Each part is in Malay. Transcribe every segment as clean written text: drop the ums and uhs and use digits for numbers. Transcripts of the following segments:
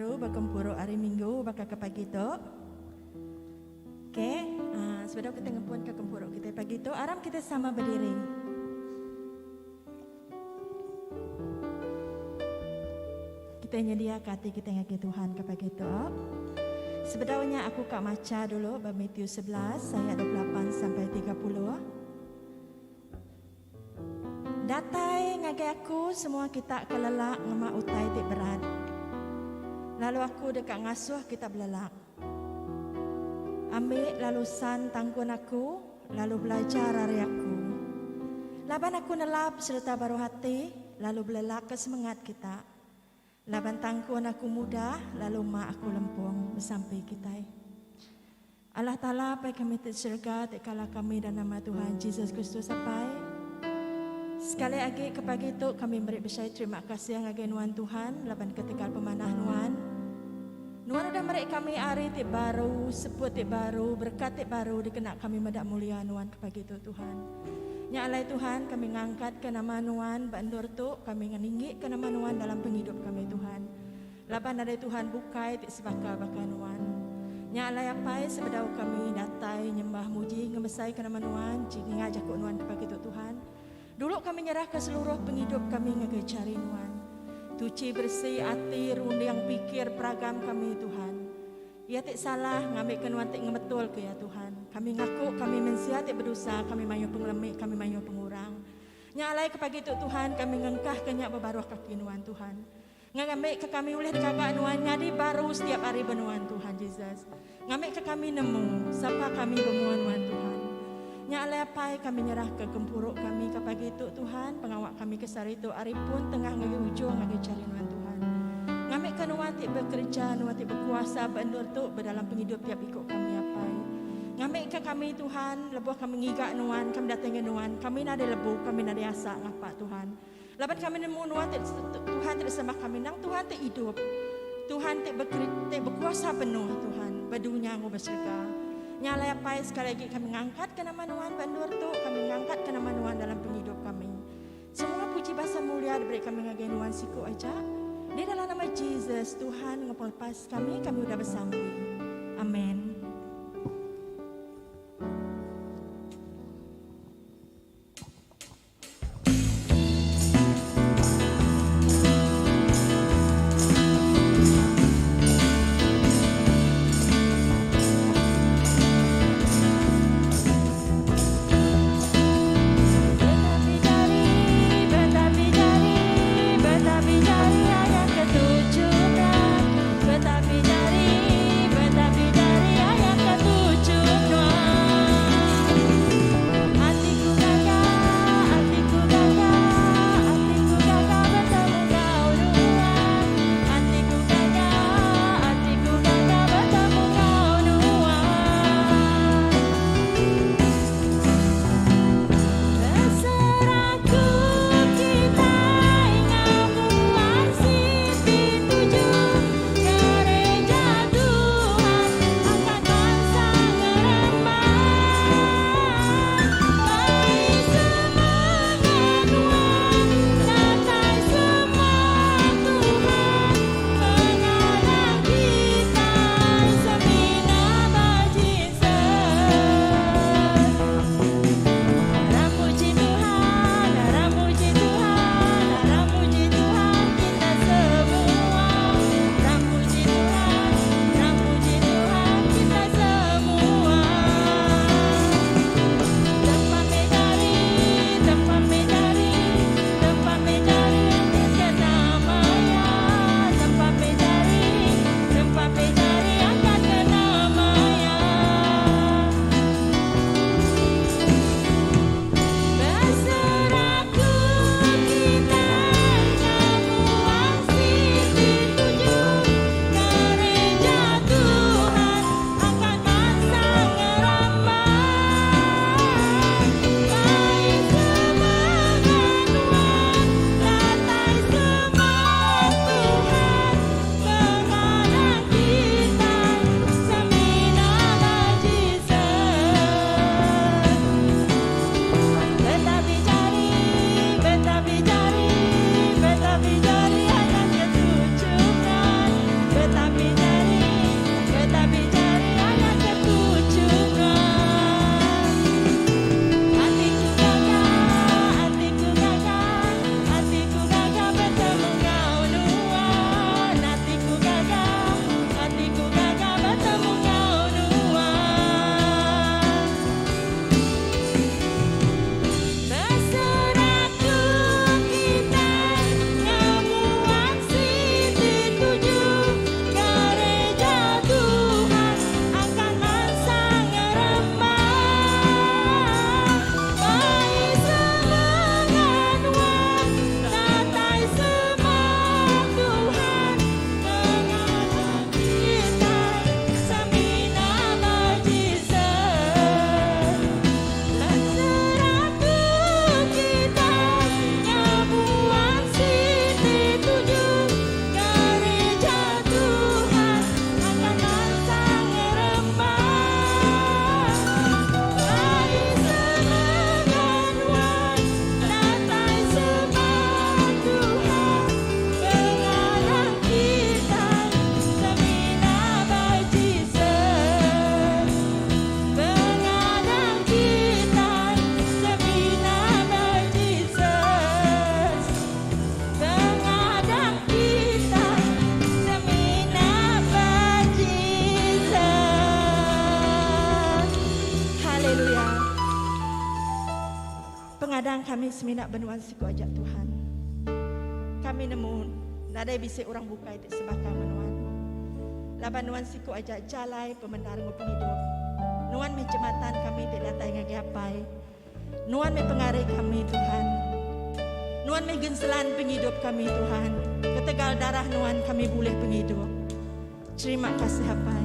baru berkumpul hari Minggu bakal ke pagi tu. Okey, sebelum kita ngepun ke kumpul kita pagi tu, aram kita sama berdiri. Kita nyediakan hati kita ngaki Tuhan ke pagi tu. Sebenarnya aku kak maca dulu Matius 11 ayat 28 sampai 30. Datai ngagai aku semua kita kelelak ngema utai tik berat. Lalu aku dekat ngasuh kita belelak. Ambil lalusan tangkun aku, lalu belajar hari aku. Laban aku nelap serta baru hati, lalu belelak ke semangat kita. Laban tangkun aku mudah, lalu mak aku lempung bersampai kita. Allah Ta'ala pai kami terserga tekala kami dan nama Tuhan Yesus Kristus sampai. Sekali lagi ke pagi itu kami beri bersyai terima kasih yang agi Nuan Tuhan laban ketika pemanah Nuan. Nuan udah beri kami hari tik baru, sebut tik baru, berkat tik baru dikenak kami medak mulia Nuan ke pagi itu Tuhan. Nya alai Tuhan kami ngangkat ke nama Nuan bandur tu kami ngeninggi ke nama Nuan dalam penghidup kami Tuhan. Laban ada Tuhan bukai tik sebakal-bakal Nuan. Nya alai apai sebedau kami datai nyembah muji ngemesai ke nama Nuan, jing ngajak ku Nuan ke pagi itu Tuhan. Dulu kami nyerah ke seluruh penghidup kami ngagai cari Nuan. Tuci bersih hati, runding pikir peragam kami Tuhan. Ya tak salah ngambil ke Nuan tak ngebetul ke ya Tuhan. Kami ngaku kami mensia tak berdosa, kami mayu pengelemik, kami mayu pengurang. Nyalai ke pagi itu Tuhan kami ngengkah kenyak berbaruh kaki Nuan Tuhan. Ngambil ke kami oleh kakak Nuan ngadi baru setiap hari benuan Tuhan Yesus. Ngambil ke kami nemu, sapa kami bemuan Nuan Tuhan. Nya alepai kami nyerah ke gempuruk kami ke pagi itu Tuhan, pengawak kami ke sari itu hari pun tengah ngagi ujung ngagi cari Nuan Tuhan. Ngambil ke Nuan tik bekerja, Nuan tik berkuasa bendur tu berdalam penghidup tiap ikut kami apai. Ngambil ke kami Tuhan, lebuh kami ngigak Nuan, kami datang ke Nuan, kami nade lebu, kami nade asa ngapa Tuhan. Laban kami nemu Nuan Tuhan tik sembah kami nang Tuhan tik hidup. Tuhan tik berkuasa penuh Tuhan, berdunia ngu berserga. Nyalai apai sekali lagi kami ngangkat ke nama Nuan bandur tu, kami ngangkat ke nama Nuan dalam penghidup kami. Semua puji bahasa mulia diberi kami ngagai Nuan siku aja. Di dalam nama Yesus Tuhan ngepolpas kami udah bersambi. Amin. Betapa dari jalai seminak benuan siku ajak Tuhan. Kami nemu nadai bisik orang bukai di sebakang menuan. Laban nuan siku ajak jalai pemendar ngupeng hidup. Nuan me jematan kami tidak datang ngagiapai. Nuan me pengarik kami Tuhan. Nuan me genselan penghidup kami Tuhan. Ketegal darah nuan kami boleh penghidup. Terima kasih Hapai.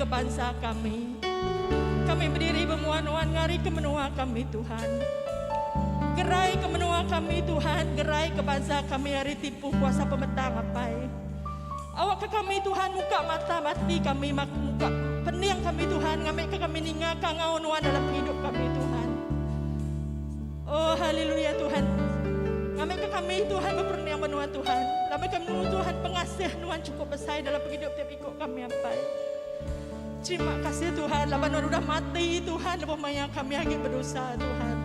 Bangsa kami berdiri bemuan-muan ngari ke menua kami Tuhan. Gerai ke menua kami Tuhan, gerai ke bangsa kami hari tipu kuasa pemetang apai. Awak ke kami Tuhan, muka mata mati kami, muka peniang kami Tuhan, ngambil ke kami ningaka ngau-nuan dalam hidup kami Tuhan. Oh haleluya Tuhan. Ngambil ke kami Tuhan berperniang benua Tuhan. Ngambil ke menua Tuhan pengasih Tuhan cukup besar dalam hidup tiap ikut kami apai. Terima kasih Tuhan, laban udah mati Tuhan, laban maya kami lagi berdosa Tuhan.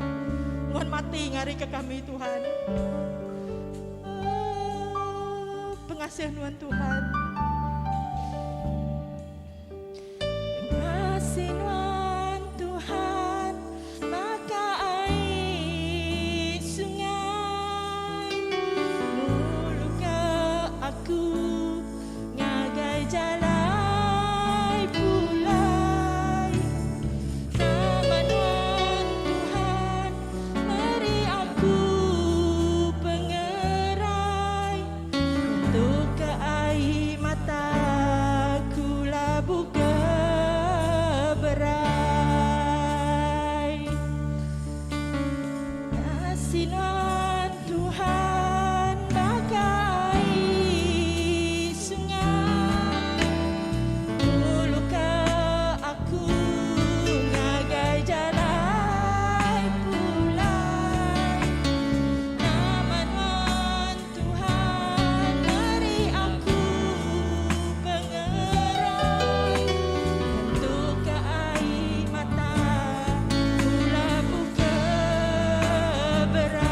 Tuhan mati ngari ke kami Tuhan. Pengasih Tuhan. Pengasih Tuhan, maka air sungai mulu ke aku ngagai jalan. Sinuan Tuhan bagai sungai, ulukah aku ngagai jalan pulai. Naman Tuhan beri aku pengerai, untuk ke air mata pula buka berai.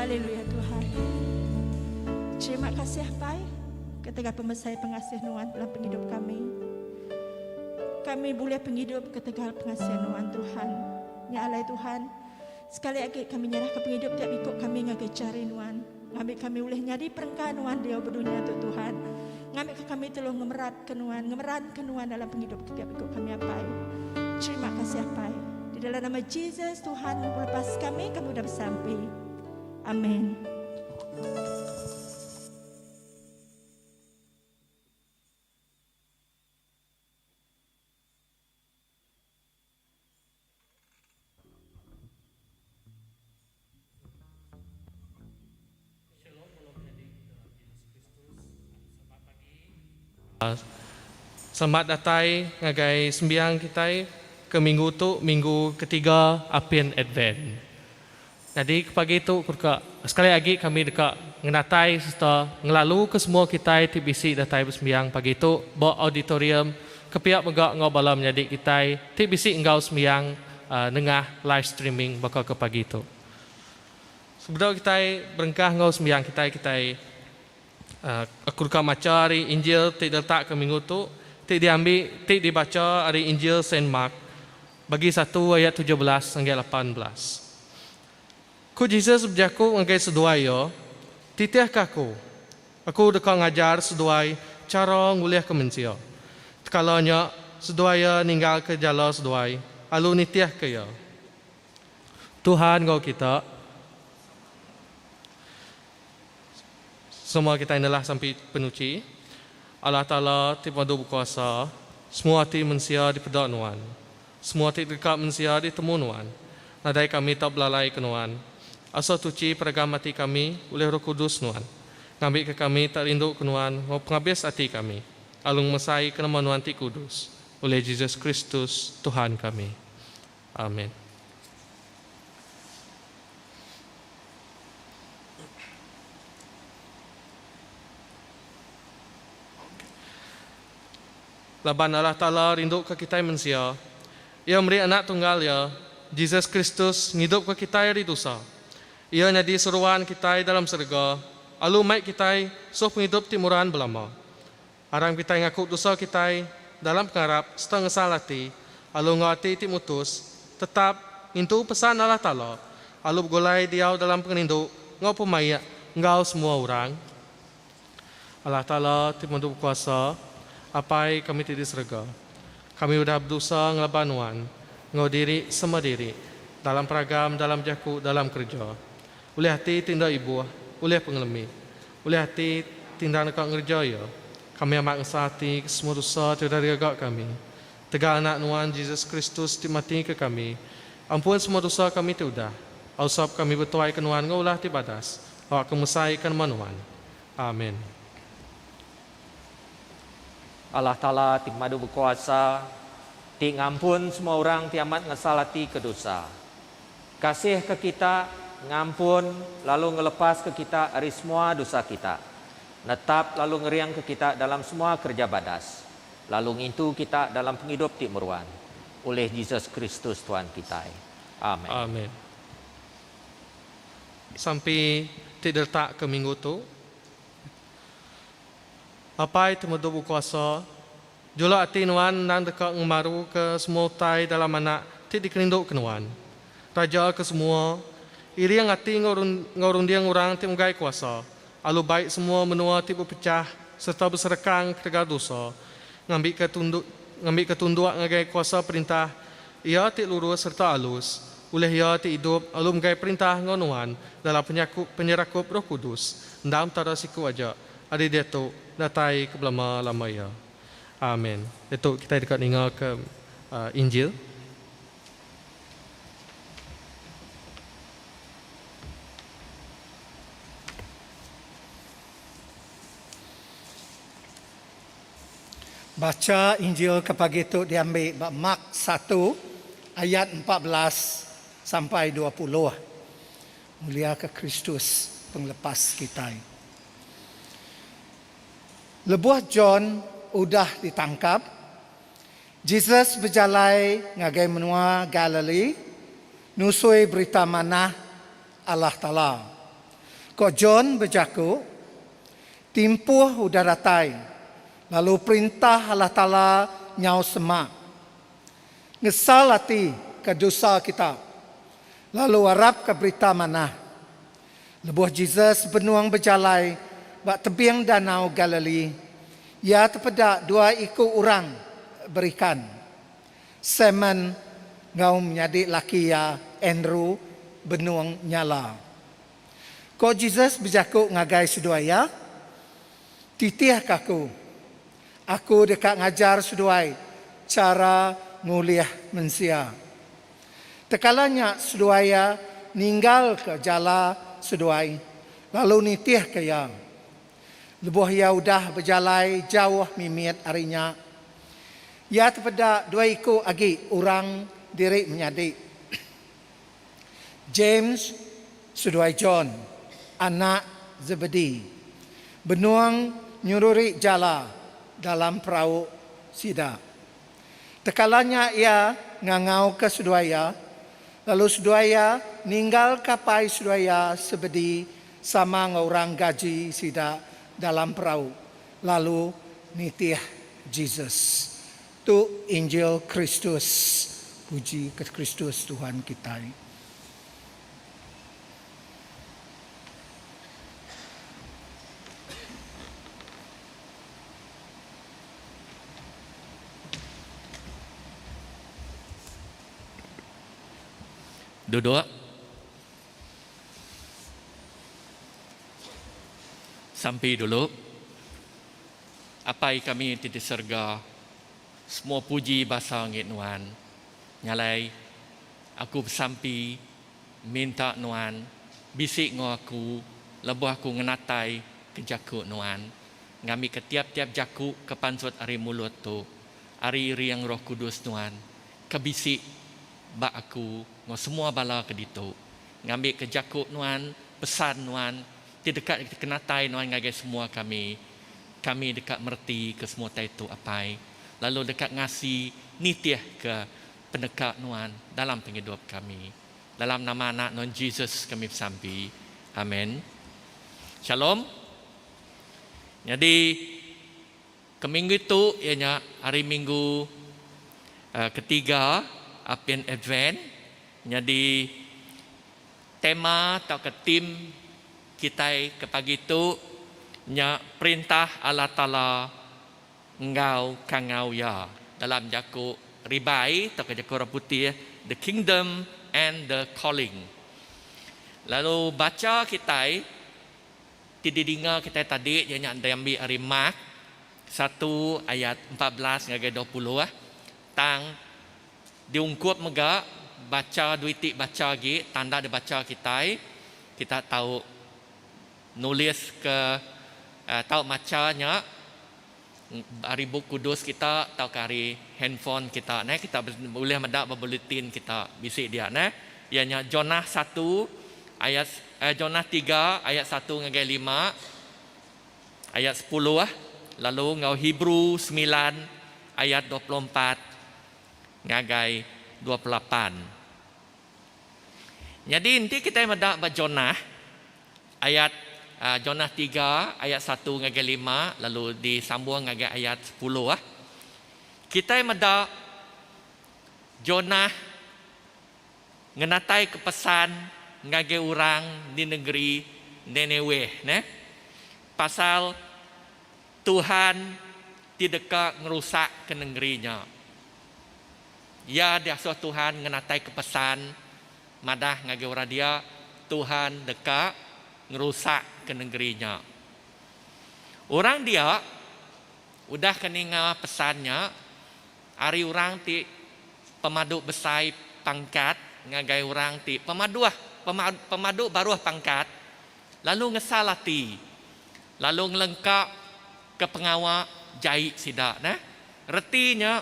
Haleluya Tuhan. Terima kasih Pai ketika pemesai pengasih Tuhan dalam penghidup kami. Kami boleh penghidup ketika pengasihan Tuhan Tuhan. Ya Allah Tuhan, sekali lagi kami nyerah ke penghidup tiap ikut kami ngagai cari Tuhan. Ngambil kami boleh nyadi perengkaan Tuhan dia berdunia tu Tuhan. Ngambil kami tolong ngemerat ke Tuhan, ngemeran ke Tuhan dalam penghidup tiap ikut kami Pai. Terima kasih Pai. Di dalam nama Yesus Tuhan melepas kami sudah sampai. Amin. Selamat datang ngagai sembiang kita ke minggu tu, minggu ketiga Apien Advent. Jadi pagi itu sekali lagi kami dekat ngenatai serta ngelalu ke semua kita TBC datai bersembiang pagi itu bawa auditorium kepiak megak ngobalam jadi kita TBC engau sembiang nengah live streaming bakal ke pagi itu. Sebelum kita berengkah ngau sembiang kita aku dekat maca hari Injil tidak letak ke minggu tu tidak dibaca hari Injil Saint Mark bagi 1 ayat 17 hingga 18. Ku Jesus berjaku ngagai seduaya, titiah kaku. Aku dekat ngajar seduai cara nguliah ke manusia. Kalaunya seduaya ninggal ke jala seduai, alu nitiah ke ya. Tuhan ngau kita. Semua kita inilah sampai penuci. Allah Ta'ala tipadu berkuasa. Semua hati manusia dipedok Nuan. Semua hati dekat manusia ditemu Nuan. Nadai kami tak belalai ke Nuan. Asal tuci peragam hati kami oleh Roh Kudus Nuan. Ngambil ke kami tak rindu ke Nuan, mau penghabis hati kami. Alung mesai ke nama Nuan Ti Kudus. Oleh Yesus Kristus Tuhan kami. Amin. Laban Allah Ta'ala rindu ke kita manusia. Ia memberi anak tunggal ya, Jesus Kristus ngidup ke kita dari dosa. Ia jadi seruan kita dalam surga. Alu mai kita so penghidup timuran belama. Arang kita ngaku dosa kita dalam pengarap setengah salati. Alu ngati timutus tetap intu pesan Allah Ta'ala. Alu golai dia dalam pengindu ngau pemaya ngau semua orang. Allah Ta'ala timundu kuasa. Apai kami tidak serga. Kami sudah berdosa ngelabanuan, ngau diri sama diri, dalam peragam, dalam jaku, dalam kerja. Oleh hati tindak ibu, oleh pengelemi, oleh hati tindak nak ngerja ya. Kami amat ngesati semua dosa tidak digagak kami. Tegak anak nuan Jesus Kristus dimati ke kami. Ampun semua dosa kami tidak. Ausap kami bertuai kenuan ngaulah tibadas. Awak kemusai kan manuan. Amin. Allah Ta'ala ti madu berkuasa, ti ngampun semua orang ti amat ngesalati ke dosa. Kasih ke kita, ngampun, lalu ngelepas ke kita dari semua dosa kita. Netap lalu ngeriang ke kita dalam semua kerja badas. Lalu ngintu kita dalam penghidup ti meruan. Oleh Jesus Kristus Tuhan kita. Amin. Amin. Sampai tidak letak ke minggu tu. Apa itu mudah berkuasa? Jula hati nuan dan dekat ngemaru ke semua tai dalam anak tidak dikerinduk kenuan. Raja ke semua. Iri yang hati ngorun dia orang ti menggai kuasa. Alu baik semua menua ti berpecah serta berserekang kerja dosa. Ngambil ketunduk ngagai kuasa perintah. Ia ti lurus serta alus. Oleh ia ti hidup alu menggai perintah ngonuan dalam penyerakup Roh Kudus. Ndam tada siku aja. Ada dia tu datai ke lama ya. Amin. Itu kita dekat dengar ke Injil. Baca Injil ke pagi itu diambil Mark 1 ayat 14 sampai 20. Mulia ke Kristus penglepas kita. Lebuh John udah ditangkap. Jesus berjalan ngagai menua Galilee, nusui berita manah Allah Ta'ala. Ko John berjaku, timpuh udah datai, lalu perintah Allah Ta'ala nyau semak. Ngesal hati ke dosa kita, lalu harap ke berita manah. Lebuh Jesus benuang berjalan, bak tebiang danau Galilee, ia terpedak 2 ekor orang berikan. Simon ngau menyadik laki ya Andrew benuang nyala. Ko Jesus berjakuk ngagai seduaya, titih kaku. Aku dekat ngajar seduai cara nguliah mensia. Tekalanya seduaya ninggal ke jala seduai, lalu nitih ke yang. Lebuh ia udah berjalan jauh mimit harinya. Ia terpedak 2 ekor agi orang diri menyadik. James, seduai John, anak Zebedi, benuang nyururi jala dalam perahu sida. Tekalanya ia ngangau ke seduaya, lalu seduaya ninggal kapai seduaya Zebedi sama orang gaji sida dalam perahu, lalu nitih Jesus. Tu Injil Kristus. Puji ke Kristus Tuhan kita. Duduk. Sampai dulu. Apai kami titik serga. Semua puji bahasa ngit nuan. Nyalai. Aku bersampi. Minta nuan. Bisik ngo aku. Lebuh aku ngenatai. Kejaku nuan. Ngami ke tiap-tiap jaku. Kepansut ari mulut tu. Ari riang Roh Kudus nuan. Kebisik. Bak aku. Ngo semua bala ke ditu. Ngambil kejaku nuan. Pesan nuan. Di dekat kenatai nuan ngagai semua kami. Kami dekat merti ke semua itu apai. lalu dekat ngasih nitiah ke pendekat Nuan dalam penghidup kami. Dalam nama anak non Jesus kami bersampi. Amin. Shalom. Jadi ke minggu itu ianya hari Minggu ketiga Apian Advent. Jadi tema atau ke tim kita ke pagi itu nya perintah Allah Ta'ala engau kangau ya dalam Yakub ribai atau ke Yakub putih the kingdom and the calling. Lalu baca kita tidak dengar kita tadi yang diambil dari Mark 1 ayat 14 hingga 20 tang diungkup mega baca duitik baca lagi tanda dibaca kita tahu nulis ke tahu macanya hari buku kudus kita atau hari handphone kita kita boleh mendak bulletin kita bisik dia ianya Jonah 1 ayat Jonah 3 ayat 1 hingga 5 ayat 10 lalu ngau Hebrew 9 ayat 24 ngagai 28. Jadi nanti kita mendak Jonah ayat Jonah 3 ayat 1 hingga 5 lalu disambung hingga ayat 10 Kita mendak Jonah ngenatai kepesan ngage orang di negeri Nineveh pasal Tuhan tidak ngerusak ke negerinya. Ya dia Tuhan ngenatai kepesan madah ngage orang dia Tuhan dekat ngerusak ke negerinya. Orang dia udah keninga pesannya hari orang ti pemadu besai pangkat ngagai orang ti pemadu baru pangkat lalu ngesalati lalu ngelengkap ke pengawal jahit sidak retinya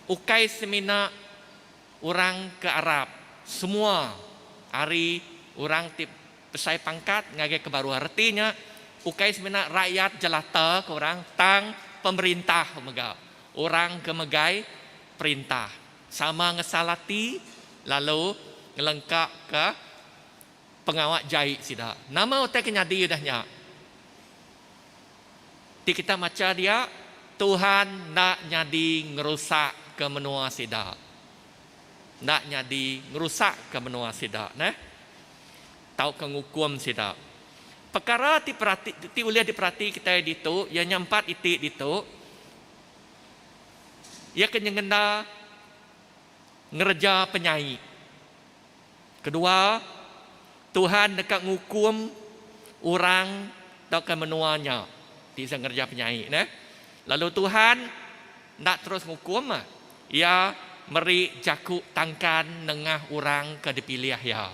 ukai semina orang ke Arab semua hari orang ti pesai pangkat ngagai kebaruan artinya ukai semina rakyat jelata ke orang tang pemerintah mega orang kemegai perintah sama ngesalati lalu ngelengkap ke pengawal jahit sidak nama utai kenyadi udahnya di kita maca dia Tuhan nak nyadi ngerusak ke menua sidak nak nyadi ngerusak ke menua sidak tahu kengukum sidak perkara ti uliah diperhati kita itu yang nyampat itik itu ia kenyengena ngerja penyanyi kedua Tuhan dekat ngukum orang dekat menuanya di ngerja penyanyi lalu Tuhan nak terus ngukum ia meri jakuk tangkan nengah orang ke dipilih ya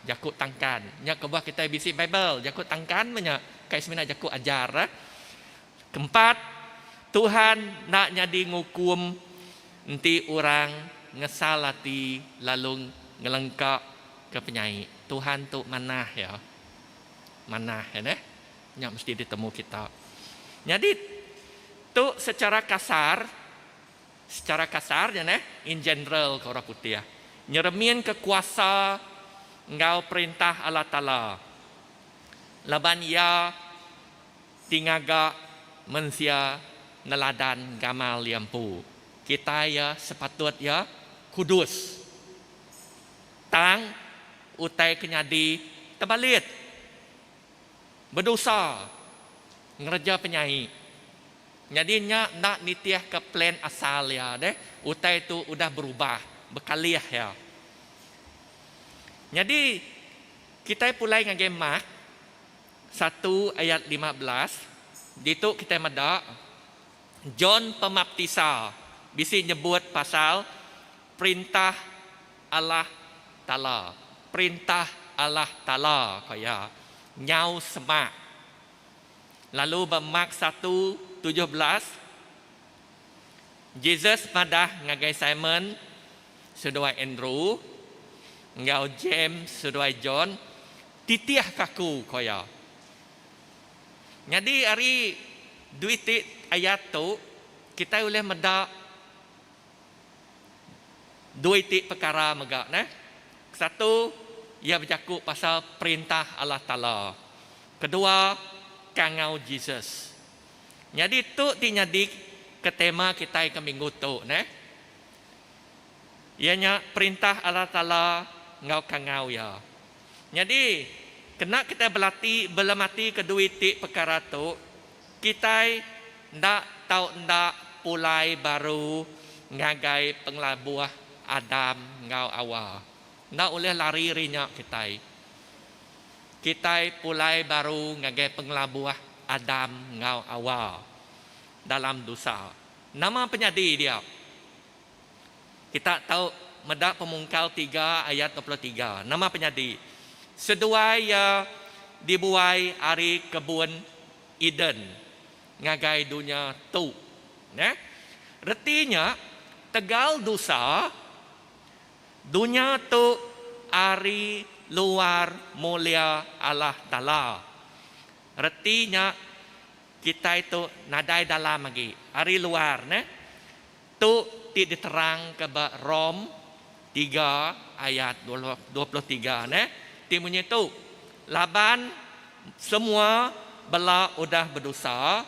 jakuk tangkan nya kebah kita bisi Bible jakuk tangkan banyak kai semina jakuk ajar keempat Tuhan nak nyadi ngukum nanti orang ngesalati lalu ngelengkap ke penyanyi Tuhan tu manah ya nya mesti ditemu kita jadi tu secara kasar in general ke orang putih nyeremin kekuasa engkau perintah Allah Ta'ala laban ia tingaga mensia neladan gamal liampu kita ya sepatut ya kudus tang utai kenyadi tebalit berdosa ngerja penyanyi jadinya nak nitiah ke plan asal ya utai itu udah berubah berkaliah ya jadi kita pulai ngage Mark 1 ayat 15 itu kita meda John Pembaptisa bisi nyebut pasal perintah Allah Ta'ala kaya nyau semak lalu Mark 1:17 Jesus madah ngagai Simon seduai Andrew ngau James seduai John titiah kaku kaya jadi hari duit ayat tu kita boleh medak dua titik perkara megak, ne? Satu, ia bercakap pasal perintah Allah Ta'ala. Kedua, kangau Jesus. Jadi tu tinyadi ke tema kita ke minggu tu, ne? Ianya perintah Allah Ta'ala ngau kangau ya. Jadi kena kita belamati kedua titik perkara tu, kita ndak tahu ndak pulai baru ngagai penglabuah Adam ngau awal. Ndak boleh lari rinyak kita. Kita pulai baru ngagai penglabuah Adam ngau awal dalam dosa. Nama penyadi dia. Kita tahu Medak Pemungkal 3 ayat 23. Nama penyadi. Seduai ya dibuai hari kebun Eden. Ngagai dunia tu. Ne? Artinya tegal dosa dunia tu ari luar mulia Allah Ta'ala. Artinya kita itu nadai dalam lagi. Ari luar, ne? Tu diterang ke Rom 3 ayat 23, ne? Timunya tu Laban semua bela udah berdosa.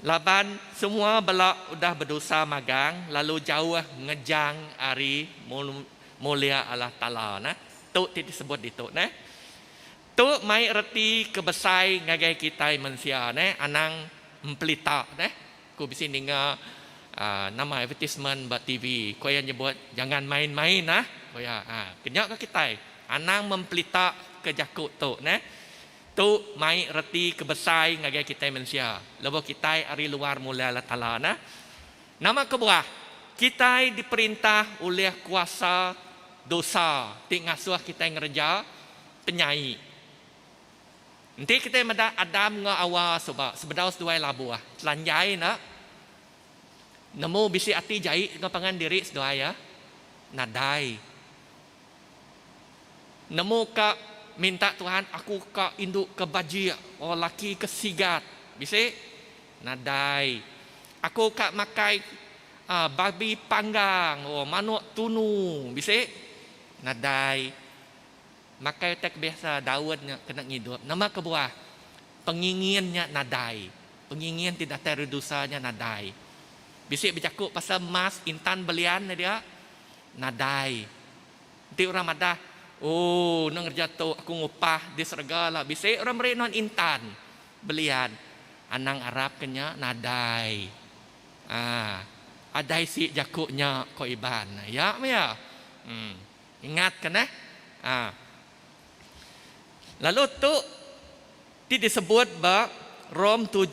Laban semua bela udah berdosa magang, lalu jauh ngejang ari mulia Allah Ta'ala, nah. Tu disebut itu, nah. Tu mai reti kebesai ngagai kita manusia, nah. Anang empelita, nah. Ku bisi ninga nama advertisement buat TV, ko yang nyebut jangan main-main, nah. Koya, kenyak ke kita, anang mempelita ke jakut tu, nah. Tu mai reti kebesai ngagai kita manusia. Lebo kita ari luar mulia Allah Ta'ala, nah. Nama kebuah kita diperintah oleh kuasa dosa. Tik ngasuh kita ngerja penyai. Nanti kita meda Adam nga awal sebab sebedaus dua labuah. Telanjai nak. Nemu bisi ati jai ngapangan diri sedua ya. Nadai. Nemu ka minta Tuhan aku ka induk ke baji oh laki ke sigat. Bisi nadai. Aku ka makai babi panggang oh manuk tunu. Bisi nadai. Makai tek biasa Daudnya kena ngidup. Nama kebuah penginginnya nadai. Pengingin tidak teru dosanya nadai. Bisik bercakap pasal emas intan belian dia nadai. Nanti orang madah, oh nang jatuh aku ngupah di sergala. Bisik orang merenon intan belian. Anang Arab kenya nadai. Adai si jakuknya ko iban. Ya ya. Ingat kan eh? Lalu tu disebut ba Rom 7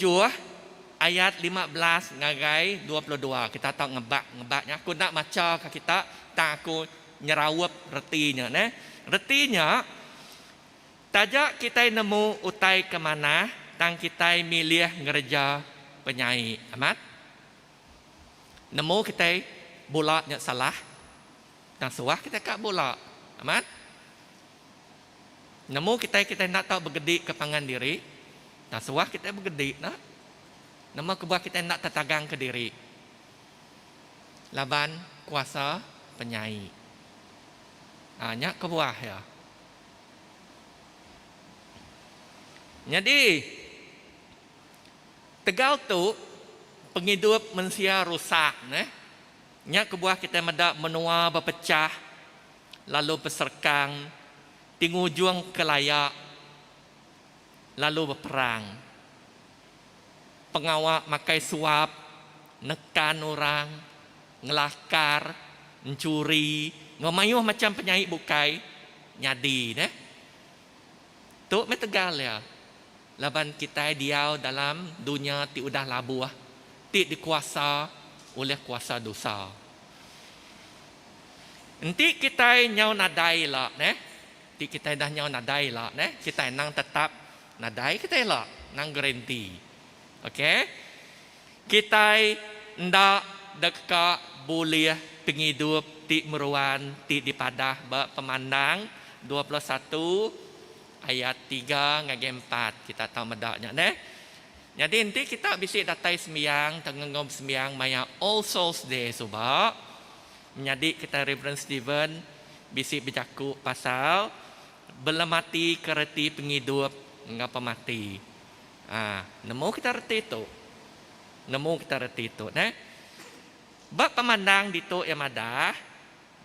ayat 15 ngagai 22. Kita tahu ngebaknya. Aku nak maca ke kita tak aku nyerawap retinya, ne? Retinya tajak kita nemu utai ke mana tang kita milih ngerja penyai amat. Nemu kita bola nya salah. Tang suah kita kak bola amat. Nemu kita nak tahu bergedik ke pangan diri. Nah suah kita bergedik nak. Nama kebuah kita nak tertagang ke diri. Laban kuasa penyai. Nyak kebuah ya. Jadi tegal tu penghidup manusia rusak, ne? Nyak kebuah kita medak menua berpecah lalu berserkang tingujung ke layak lalu berperang. Pengawak makai suap, nekan orang, ngelakar, mencuri, ngamayuh macam penyai bukai, nyadi, ne? Tu metegal ya. Laban kita diau dalam dunia ti udah labuah, ti dikuasa oleh kuasa dosa. Nanti kita nyau nadai lah, ne? Ti kita dah nyau nadai lah, ne? Kita nang tetap nadai kita lah, nang garanti. Okey. Kita ndak dekat boleh penghidup ti meruan ti dipadah ba pemandang 21 ayat 3 ngage 4 kita tahu medaknya, ne? Jadi nanti kita bisa datai sembiang, tengengom sembiang maya All Souls Day subak. Menjadi kita Reverend Stephen bisa bercaku pasal belemati kereti penghidup ngapa mati. Nemu kita reti itu. Nemu kita reti itu. Nah, bab pemandang di tu yang ada.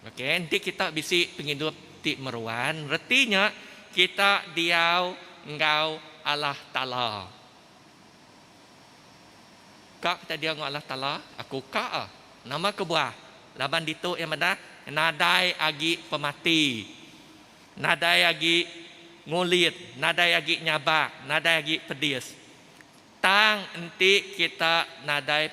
Okey, nanti kita bisa penghidup ti meruan. Retinya kita diau engkau Allah Ta'ala. Kak kita dia ngau Allah Ta'ala, aku kak nama kebuah. Laban ditu yang mana nadai agi pemati. Nadai agi ngulit, nadai agi nyabak, nadai agi pedis. Tang enti kita nadai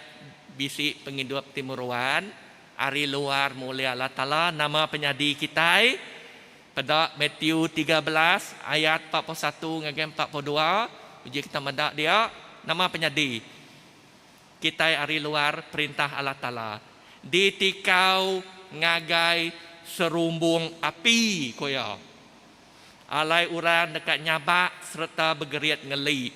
bisi penghidup timuruan, ari luar mulia Allah Ta'ala, nama penyadi kita pada Matthew 13 ayat 41 ngagem 42, uji kita mendak dia, nama penyadi. Kita ari luar perintah Allah Ta'ala. Ditikau ngagai serumbung api koya. Alai uran dekat nyabak serta bergeriat ngeli.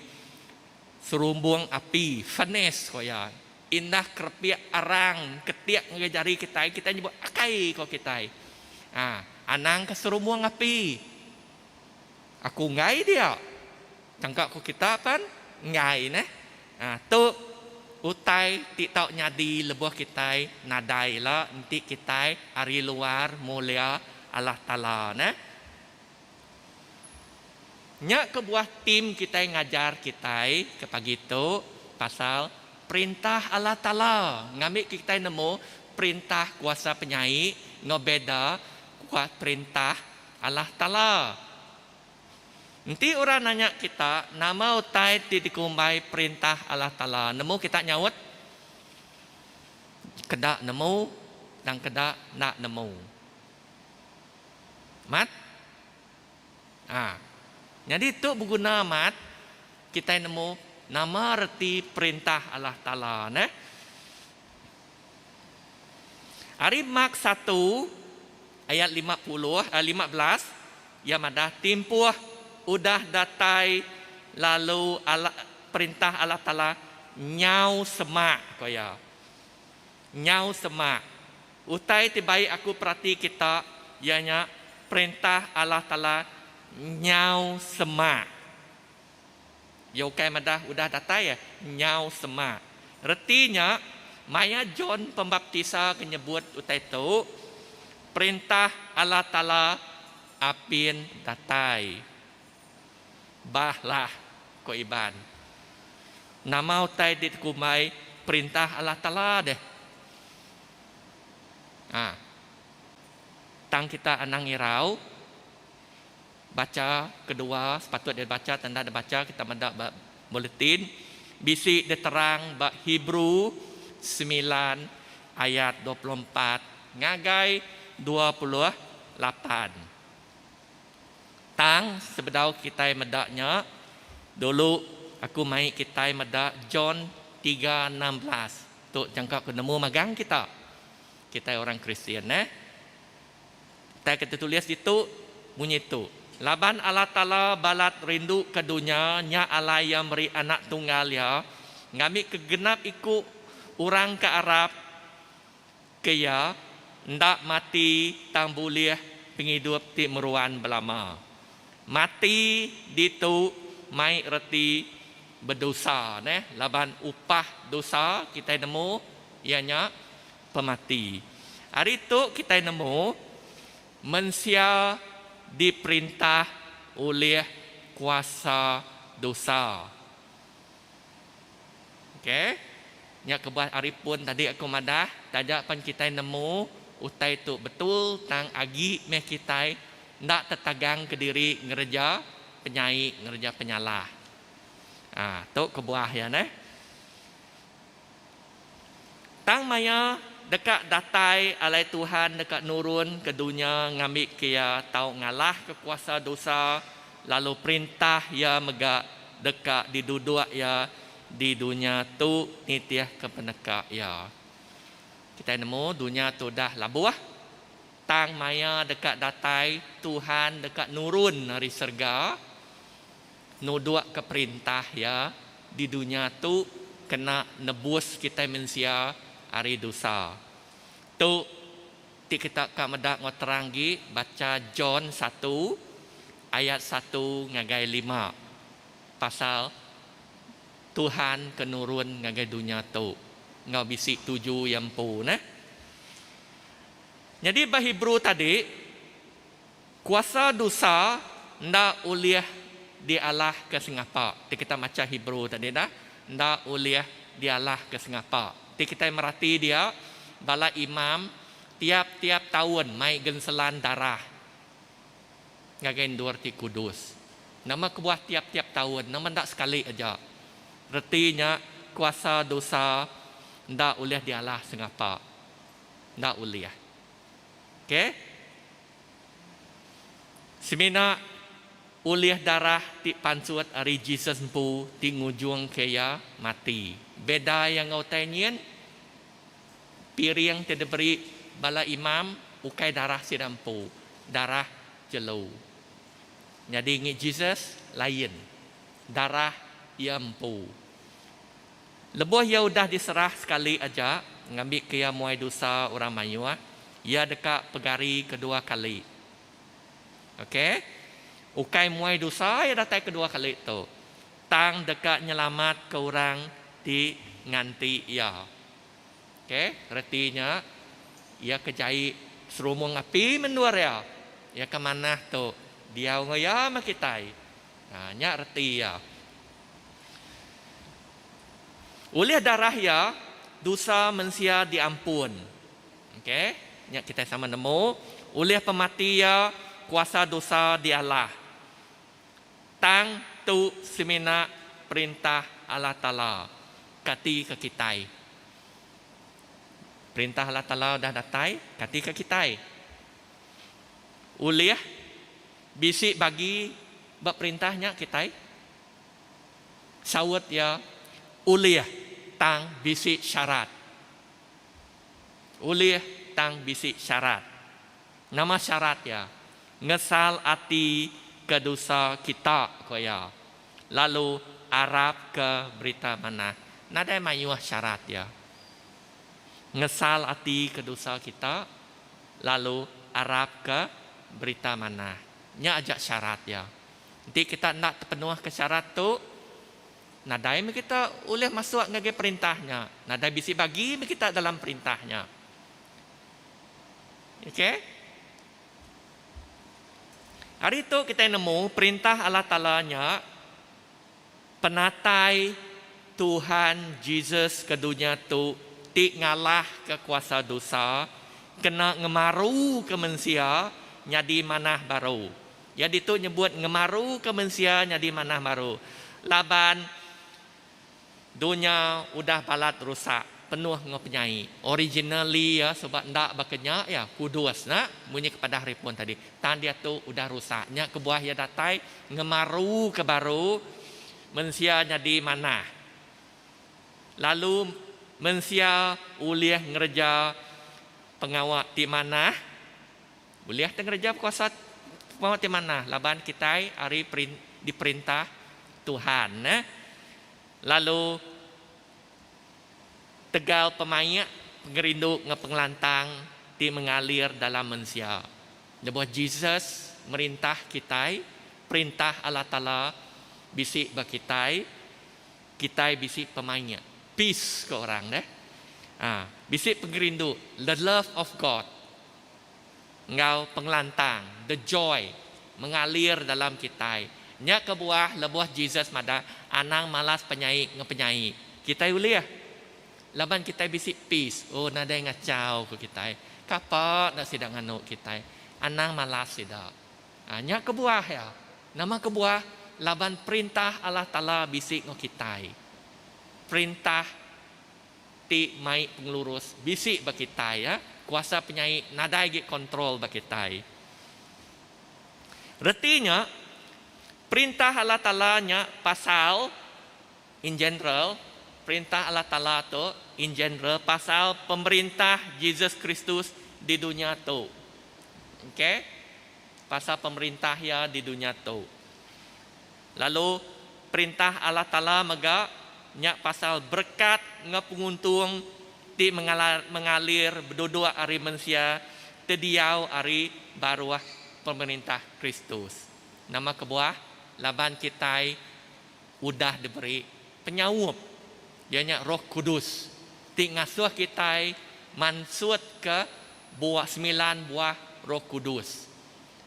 Serumbung api, furnace koya. Indah kerpiak arang, ketiak ngejari kita nyebut akai ko kita. Anang ke serumbung api. Aku ngai dia. Tangkap ko kita pan ngai neh. Tu utai ti tau nyadi lebuh kita nadai la nanti kita ari luar mulia Allah Ta'ala nah. Nya kebuah tim kita ngajar kita ke pagi itu pasal perintah Allah Ta'ala. Ngambil kita nemu perintah kuasa penyai ngobeda kuat perintah Allah Ta'ala. Nanti orang nanya kita, nama utai dikumbai perintah Allah Ta'ala. Nemu kita nyawut? Kedak nemu, dan kedak nak nemu. Mat? Jadi itu berguna mat, kita nemu nama arti perintah Allah Ta'ala. Hari Mak 1, ayat 15, yang ada timpuh udah datai lalu perintah Allah Ta'ala nyau semak koya. Nyau semak. Utai tibai aku perhati kita ianya perintah Allah Ta'ala nyau semak. Yokai madah udah datai ya nyau semak. Retinya maya John Pembaptisa menyebut utai itu perintah Allah Ta'ala apin datai. Bahlah ko iban. Nama utai dikumai perintah Allah Ta'ala deh. Tang kita anang irau. Baca kedua sepatut dia baca tanda dia baca kita mendak bulletin. Bisi dia terang bak Hebrew 9 ayat 24 ngagai 28. Tang sebedau kita medaknya dulu aku mai kita medak John 3:16 tu jangka nemu magang kita orang Kristian kita tulis itu bunyi itu laban Allah Ta'ala balat rindu ke dunia nya Allah yang beri anak tunggal ya ngami kegenap iku orang ke Arab kaya ndak mati tang boleh penghidup ti meruan belama. Mati ditu mai reti berdosa laban upah dosa kita nemu ianya pemati. Hari itu kita nemu manusia diperintah oleh kuasa dosa. Okey. Nya kebuah hari pun tadi aku madah tajak pan kita nemu utai tu betul tang agi meh kita ndak tertagang ke diri ngerja penyai ngerja penyalah. Tu kebuah ya Tang maya dekat datai alai Tuhan dekat nurun ke dunia ngambil kia tau ngalah kekuasa dosa lalu perintah ya megak dekat diduduk ya di dunia tu nitiah ke penekak ya. Kita nemu dunia tu dah labuah. Tang maya dekat datai Tuhan dekat nurun dari serga nuduk ke perintah ya di dunia tu kena nebus kita manusia hari dosa. Tu ti kita ka medak ngoterangi baca John 1 ayat 1 ngagai 5. Pasal Tuhan kenurun ngagai dunia tu. Ngau bisik 7 yang pu nah. Jadi bahibru tadi kuasa dosa ndak ulih dialah ke sengapa. Ti kita macam Hebrew tadi dah. Ndak ulih dialah ke sengapa. Ti kita merhati dia bala imam tiap-tiap tahun mai genselan darah. Ngagen duar ti kudus. Nama kebuah tiap-tiap tahun, nama ndak sekali aja. Artinya kuasa dosa ndak ulih dialah sengapa. Ndak ulih. Okey? Semina ulih darah ti pansuat ari Jesus pu ti ngujung kaya mati. Beda yang ngau tanyin piring tidak beri bala imam ukai darah sidampu. Darah jelu. Jadi ngi Jesus lain. Darah yampu. Lebuh ya udah diserah sekali aja ngambil kaya muai dosa orang mayua. Ya dekat pegari kedua kali. Okey? Ukai muai dosa ya datang kedua kali tu. Tang dekat nyelamat ke orang di nganti ya. Okey? Artinya ia kejai serumung api menduar ya. Ya ke mana tu? Dia ngoya makitai. Nah, nya reti ya. Oleh darah ya dosa manusia diampun. Okey? Nya kita sama nemu oleh pemati ya kuasa dosa dialah. Tang tu semina perintah Allah Ta'ala kati ke kitai. Perintah Allah Ta'ala dah datai kati ke kitai. Oleh bisik bagi bab perintahnya kitai. Sawat ya oleh tang bisik syarat. Oleh tang bisik syarat. Nama syarat ya. Ngesal ati ke dosa kita koya. Lalu Arab ke berita mana. Nada mayuah syarat ya. Ngesal ati ke dosa kita. Lalu Arab ke berita mana. Nya ajak syarat ya. Nanti kita nak terpenuh ke syarat tu. Nadai kita boleh masuk ngagai perintahnya. Nadai bisik bagi kita dalam perintahnya. Okey? Hari itu kita nemu perintah Allah Ta'ala-nya penatai Tuhan Jesus ke dunia tu ti ngalah ke kuasa dosa kena ngemaru ke manusia nyadi manah baru. Jadi tu nyebut ngemaru ke manusia nyadi manah baru. Laban dunia udah balat rusak. Penuh ngopenyai. Originally ya sebab ndak bakenya ya kudus nak bunyi kepada hari pun tadi. Tan dia tu udah rusaknya kebuah ya datai ngemaru ke baru manusia jadi mana. Lalu manusia uliah ngerja pengawal di mana? Uliah ngerja kuasa pengawal di mana? Laban kita hari diperintah Tuhan. Lalu tegal pemayak pengerindu ngepenggelantang di mengalir dalam manusia. Lebuh Jesus merintah kita, perintah Allah Ta'ala bisik bagi kita bisik pemayak. Peace ke orang deh. Bisik pengerindu, the love of God. Ngau penggelantang, the joy mengalir dalam kita. Nya kebuah lebuh Jesus mada anang malas penyai ngepenyai. Kita uliah. Laban kita bisik peace. Oh, nada yang ngacau ke kita. Kapak nak sidang anu kita. Anang malas sidak. Hanya kebuah ya. Nama kebuah. Laban perintah Allah Ta'ala bisik ngo kita. Perintah ti mai pengelurus. Bisik bagi kita ya. Kuasa penyai nada lagi kontrol bagi kita. Artinya, perintah Allah Ta'ala-nya pasal in general. Perintah Allah Ta'ala tu in general pasal pemerintah Yesus Kristus di dunia tu. Okey? Pasal pemerintah ya di dunia tu. Lalu perintah Allah Ta'ala mega nyak pasal berkat ngapunguntung ti mengalir berdua hari manusia tediau hari baruah pemerintah Kristus. Nama kebuah laban kita udah diberi penyawup. Dianya Roh Kudus. Ti ngasuh kita mansut ke buah 9 buah Roh Kudus.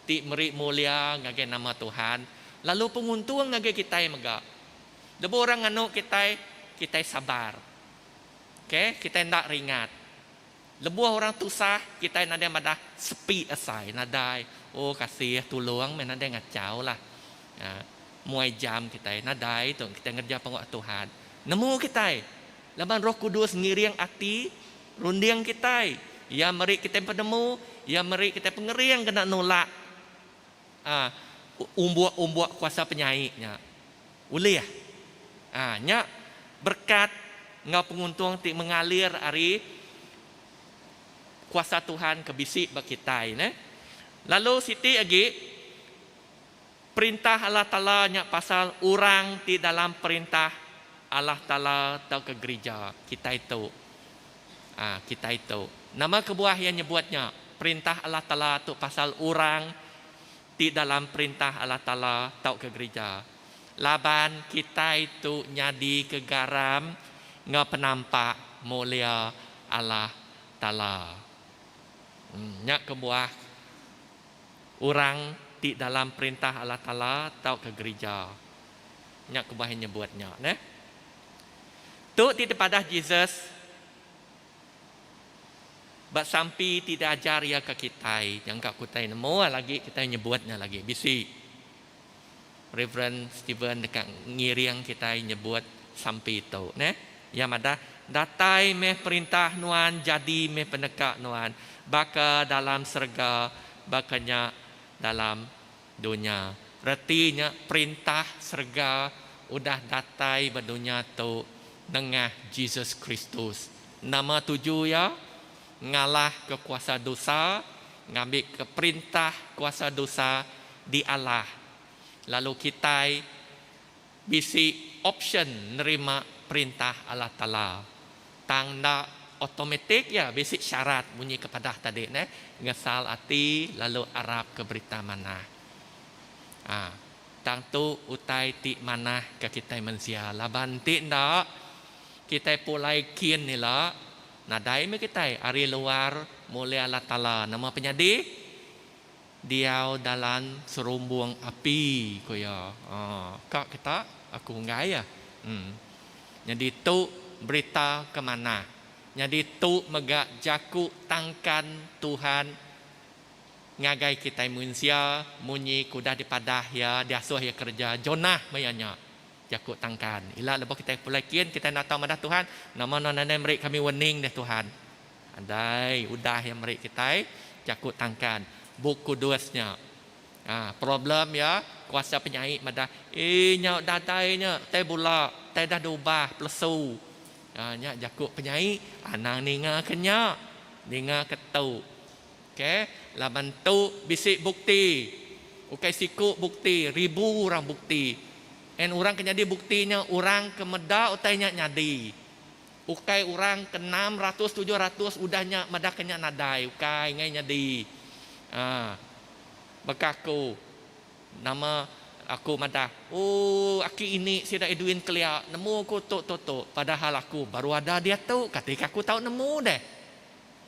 Ti meri mulia ngage nama Tuhan. Lalu penguntung ngage kita mega. Debu orang anu kita sabar. Okay? Kita tidak ringat. Lebuah orang tusah kita nada madah sepi asai nadai. Oh kasih tolong menada ngacau lah. Ya, muai jam kita nadai tu kita ngerja pengok Tuhan. Nemu kita. Laban Roh Kudus ngiriang hati rundiang kita. Ya meri kita penemu, ya meri kita pengeriang kena nolak. Umbuak kuasa penyaiknya. Uli ya. Nya berkat ngau penguntung ti mengalir hari kuasa Tuhan kebisik bagi kita ne. Lalu siti lagi perintah Allah Taala nya pasal orang ti dalam perintah Allah Taala atau ke gereja kita itu. Kita itu. Nama kebuah yang nyebutnya perintah Allah Taala tu pasal orang ti dalam perintah Allah Taala atau ke gereja. Laban kita itu nyadi ke garam ngau penampak mulia Allah Taala. Nyak kebuah orang di dalam perintah Allah Taala atau ke gereja. Nyak kebuah yang nyebutnya, ne? Tu tidak pada Jesus bak sampai tidak ajar ya ke kita. Yang kak kutai nemu lagi kita nyebutnya lagi bisi. Reverend Stephen dekat ngiriang kita nyebut sampai itu, ne? Yang ada datai meh perintah nuan jadi meh pendekak nuan. Baka dalam serga, bakanya dalam dunia. Artinya perintah serga udah datai berdunia tu dengan Jesus Kristus. Nama tujuh ya, ngalah ke kuasa dosa, ngambil ke perintah kuasa dosa di Allah. Lalu kita bisi option nerima perintah Allah Ta'ala. Tanda otomatik ya basic syarat bunyi kepada tadi ne ngesal hati lalu arab ke berita mana tang tu utai ti mana ke kita manusia laban ti ndak kita pulai kian ni lah nadai me kita ari luar mulia Allah Taala nama penyadi dia dalam serumbung api ko ya kak kita aku ngai ya jadi tu berita ke mana. Jadi tu megak jaku tangkan Tuhan ngagai kita manusia munyi kudah dipadah ya diasuh ya kerja Jonah mayanya jaku tangkan ila lepas kita pulakian kita nak tahu madah Tuhan nama nona merik kami warning deh Tuhan andai udah yang merik kita jaku tangkan buku dusnya problem ya kuasa penyaik madah nya datainya teh bula teh dah diubah plesu nya jakuk penyai anang ninga kenya ninga ketau okey laban tu bisik bukti ukai siku bukti ribu orang bukti en orang kenyadi buktinya orang kemeda utainya nyadi ukai orang ke 600 700 udahnya meda kenya nadai ukai ngai nyadi bekaku nama aku madah, aki ini sudah Edwin kelia, nemu aku tok. Padahal aku baru ada dia tu, ketika aku tahu nemu deh.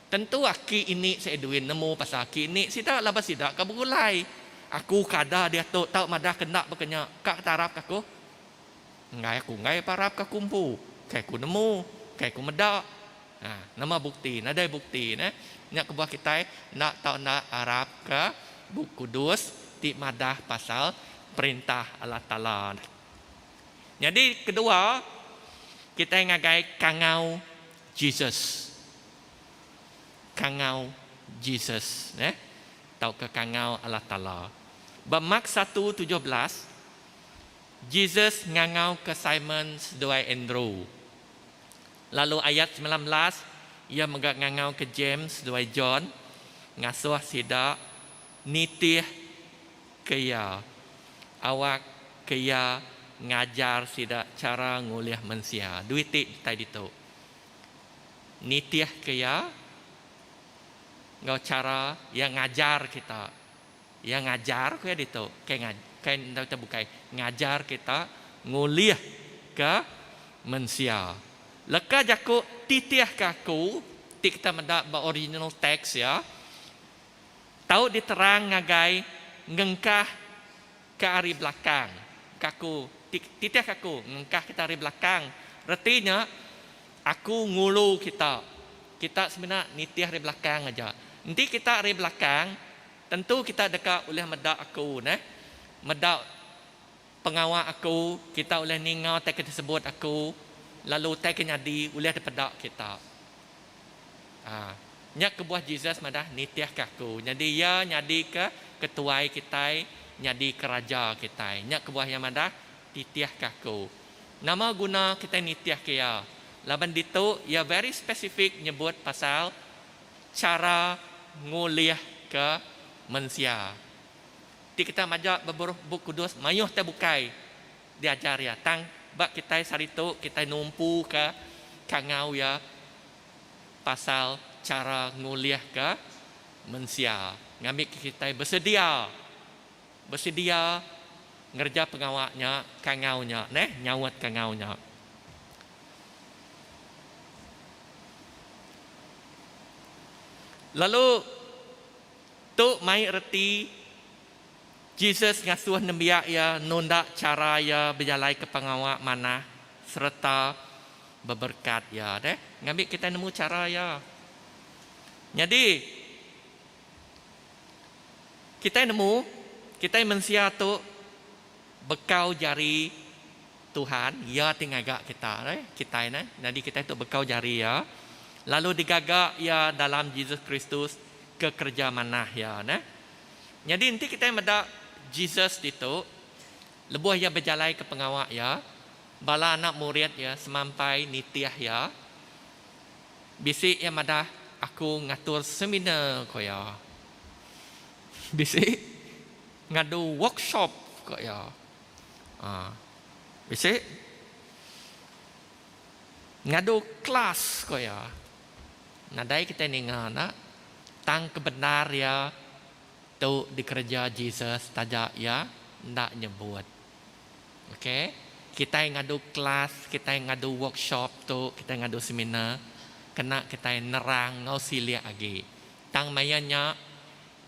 Tentu aki ini si Edwin nemu pasal aki ini, sudah labas sudah kabulai. Aku kada dia tu tahu madah kena berkenya, kak tarap aku. Ngai parap ke kumpu, kayak aku nemu, kayak aku medak. Nama bukti, nadai bukti, ne? Nyak kebuah kita nak tahu nak Arab ke buku kudus ti madah pasal perintah Allah Ta'ala. Jadi kedua kita ngagai kangau Jesus. Kangau Jesus, tahu ke kangau Allah Ta'ala. Bermak 1:17 Jesus ngangau ke Simon sedoi Andrew. Lalu ayat 19 ia ngangau ke James sedoi John ngasuh sida nitih kaya awak kaya ngajar sida cara nguliah manusia. Duit tadi tu. Nitiah kaya ngau cara yang ngajar kita. Yang ngajar kaya itu. Kayak kita bukai ngajar kita nguliah ke manusia. Leka jaku titiah kaku kita mendak original text ya. Tahu diterang ngagai ngengkah ke ari belakang. Kaku titiah kaku ngengkah kita ari belakang. Artinya aku ngulu kita. Kita sebenarnya nitiah ari belakang aja. Nanti kita ari belakang, tentu kita dekat oleh medak aku medak pengawal aku, kita oleh ningau tak kita sebut aku, lalu tak nyadi oleh pedak kita. Nyak kebuah Jesus madah nitiah kaku. Jadi ya nyadi ke ketuai kita, nyadi keraja kita. Nyak kebuah yang madah nitiah kaku. Nama guna kita nitiah kaya. Laban ditu ya very specific nyebut pasal cara nguliah ke manusia. Kita majak beberapa buku kudus mayuh terbukai diajar ya tang bak kita saritu kita numpu ke kangau ya pasal cara nguliah ke manusia. Ngambil kita bersedia ngerja pengawaknya kangaunya nyawat kangaunya. Lalu tu mai reti Jesus ngasuh nembiak ya nunda cara ya berjalai ke pengawak mana serta berberkat ya ngambil kita nemu cara ya. Jadi kita nemu kita manusia tu bekau jari Tuhan ya tinggal kita kita jadi kita tu bekau jari ya. Lalu digagak ya dalam Jesus Kristus ke kerja manah ya Jadi nanti kita mendak Jesus itu lebuh ya berjalai ke pengawak ya. Bala anak murid ya semampai nitiah ya. Bisik ya madah aku ngatur seminar ko ya. Bisik ngadu workshop ko ya. Bisik ngadu kelas ko ya. Nadai kita ningan tang kebenar ya tu dikerja Jesus tajak ya ndak nyebut. Okey, kita ngadu kelas, kita ngadu workshop tu, kita ngadu seminar, kena kita nerang ngau silia agi. Tang mayanya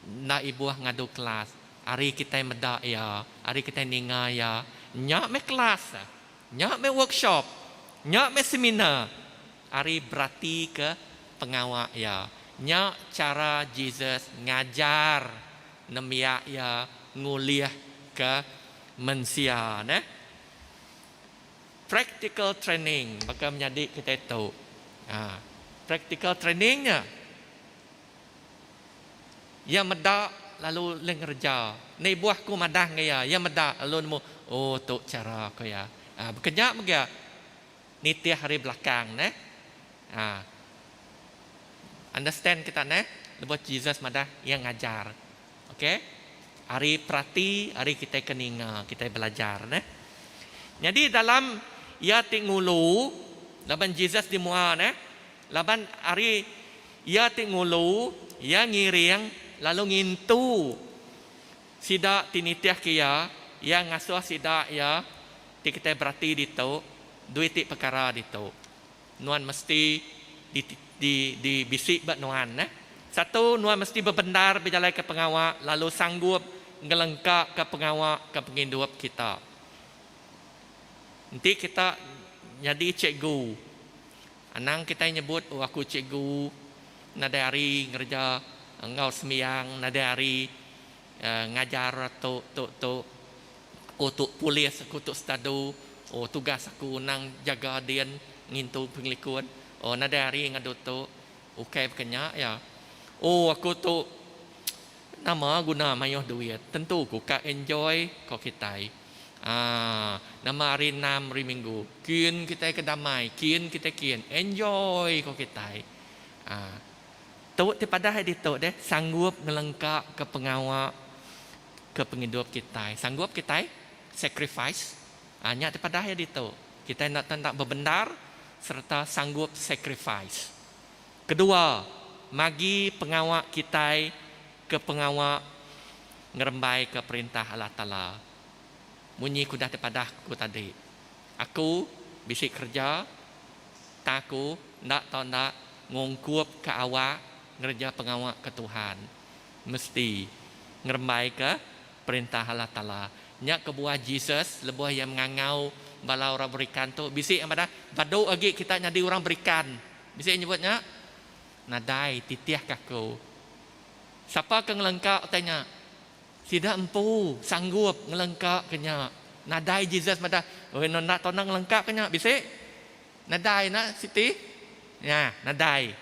ndak ibuah ngadu kelas. Hari kita medak ya, hari kita ninga ya, nyak me kelas, nyak me workshop, nyak me seminar. Hari berarti ke pengawak ya. Nya cara Jesus ngajar nembiak ya nguliah ke manusia practical training maka menjadi kita tahu practical trainingnya ya medak lalu lengerja nei buahku madah ngaya ya medak lalu nemu oh tu cara ko ya bekerja mega nitiah hari belakang understand kita lepas Jesus madah yang ngajar. Okey. Hari perhati, hari kita keninga, kita belajar Jadi dalam ia tingulu, laban Jesus di mua laban hari ia tingulu, ia ngiring lalu ngintu. Sida tinitiah kia, ia ngasuh sida ya, kita berarti dito, duit perkara dito. Nuan mesti di bisik bat nuan Satu, nuan mesti bebenar berjalan ke pengawak, lalu sanggup ngelengkap ke pengawak ke penghidup kita. Nanti kita jadi cikgu. Anang kita nyebut oh aku cikgu. Nada hari ngerja engau semiyang, nada hari ngajar kutuk polis, kutuk stadu. Oh tugas aku nang jaga dia ngintu penglikut. Oh nada hari ngadu tu okey berkenyak ya. Oh aku tu nama guna mayuh duit. Tentu aku ka enjoy ko kita. Nama hari 6 hari minggu. Kian kita kedamai, kian kita kian enjoy ko kita. Tu daripada hari tu deh sanggup ngelengkap ke pengawak ke penghidup kita. Sanggup kita sacrifice Nyak daripada ya itu. Kita nak berbenar serta sanggup sacrifice. Kedua, magi pengawak kita ke pengawak ngerembai ke perintah Allah Ta'ala. Munyi kudah daripada aku tadi. Aku bisik kerja, taku ndak tahu ndak ngongkup ke awak ngerja pengawak ke Tuhan. Mesti ngerembai ke perintah Allah Ta'ala. Nyak kebuah Jesus, lebuah yang mengangau bala orang berikan tu. Bisik yang pada badu lagi kita jadi orang berikan. Bisik nyebutnya nadai titiah kaku. Siapa ke ngelengkak tanya? Tidak empu sanggup ngelengkak kenya. Nadai Jesus pada oh nak tonang ngelengkak kenya bisik. Nadai nak Siti? Ya, nadai.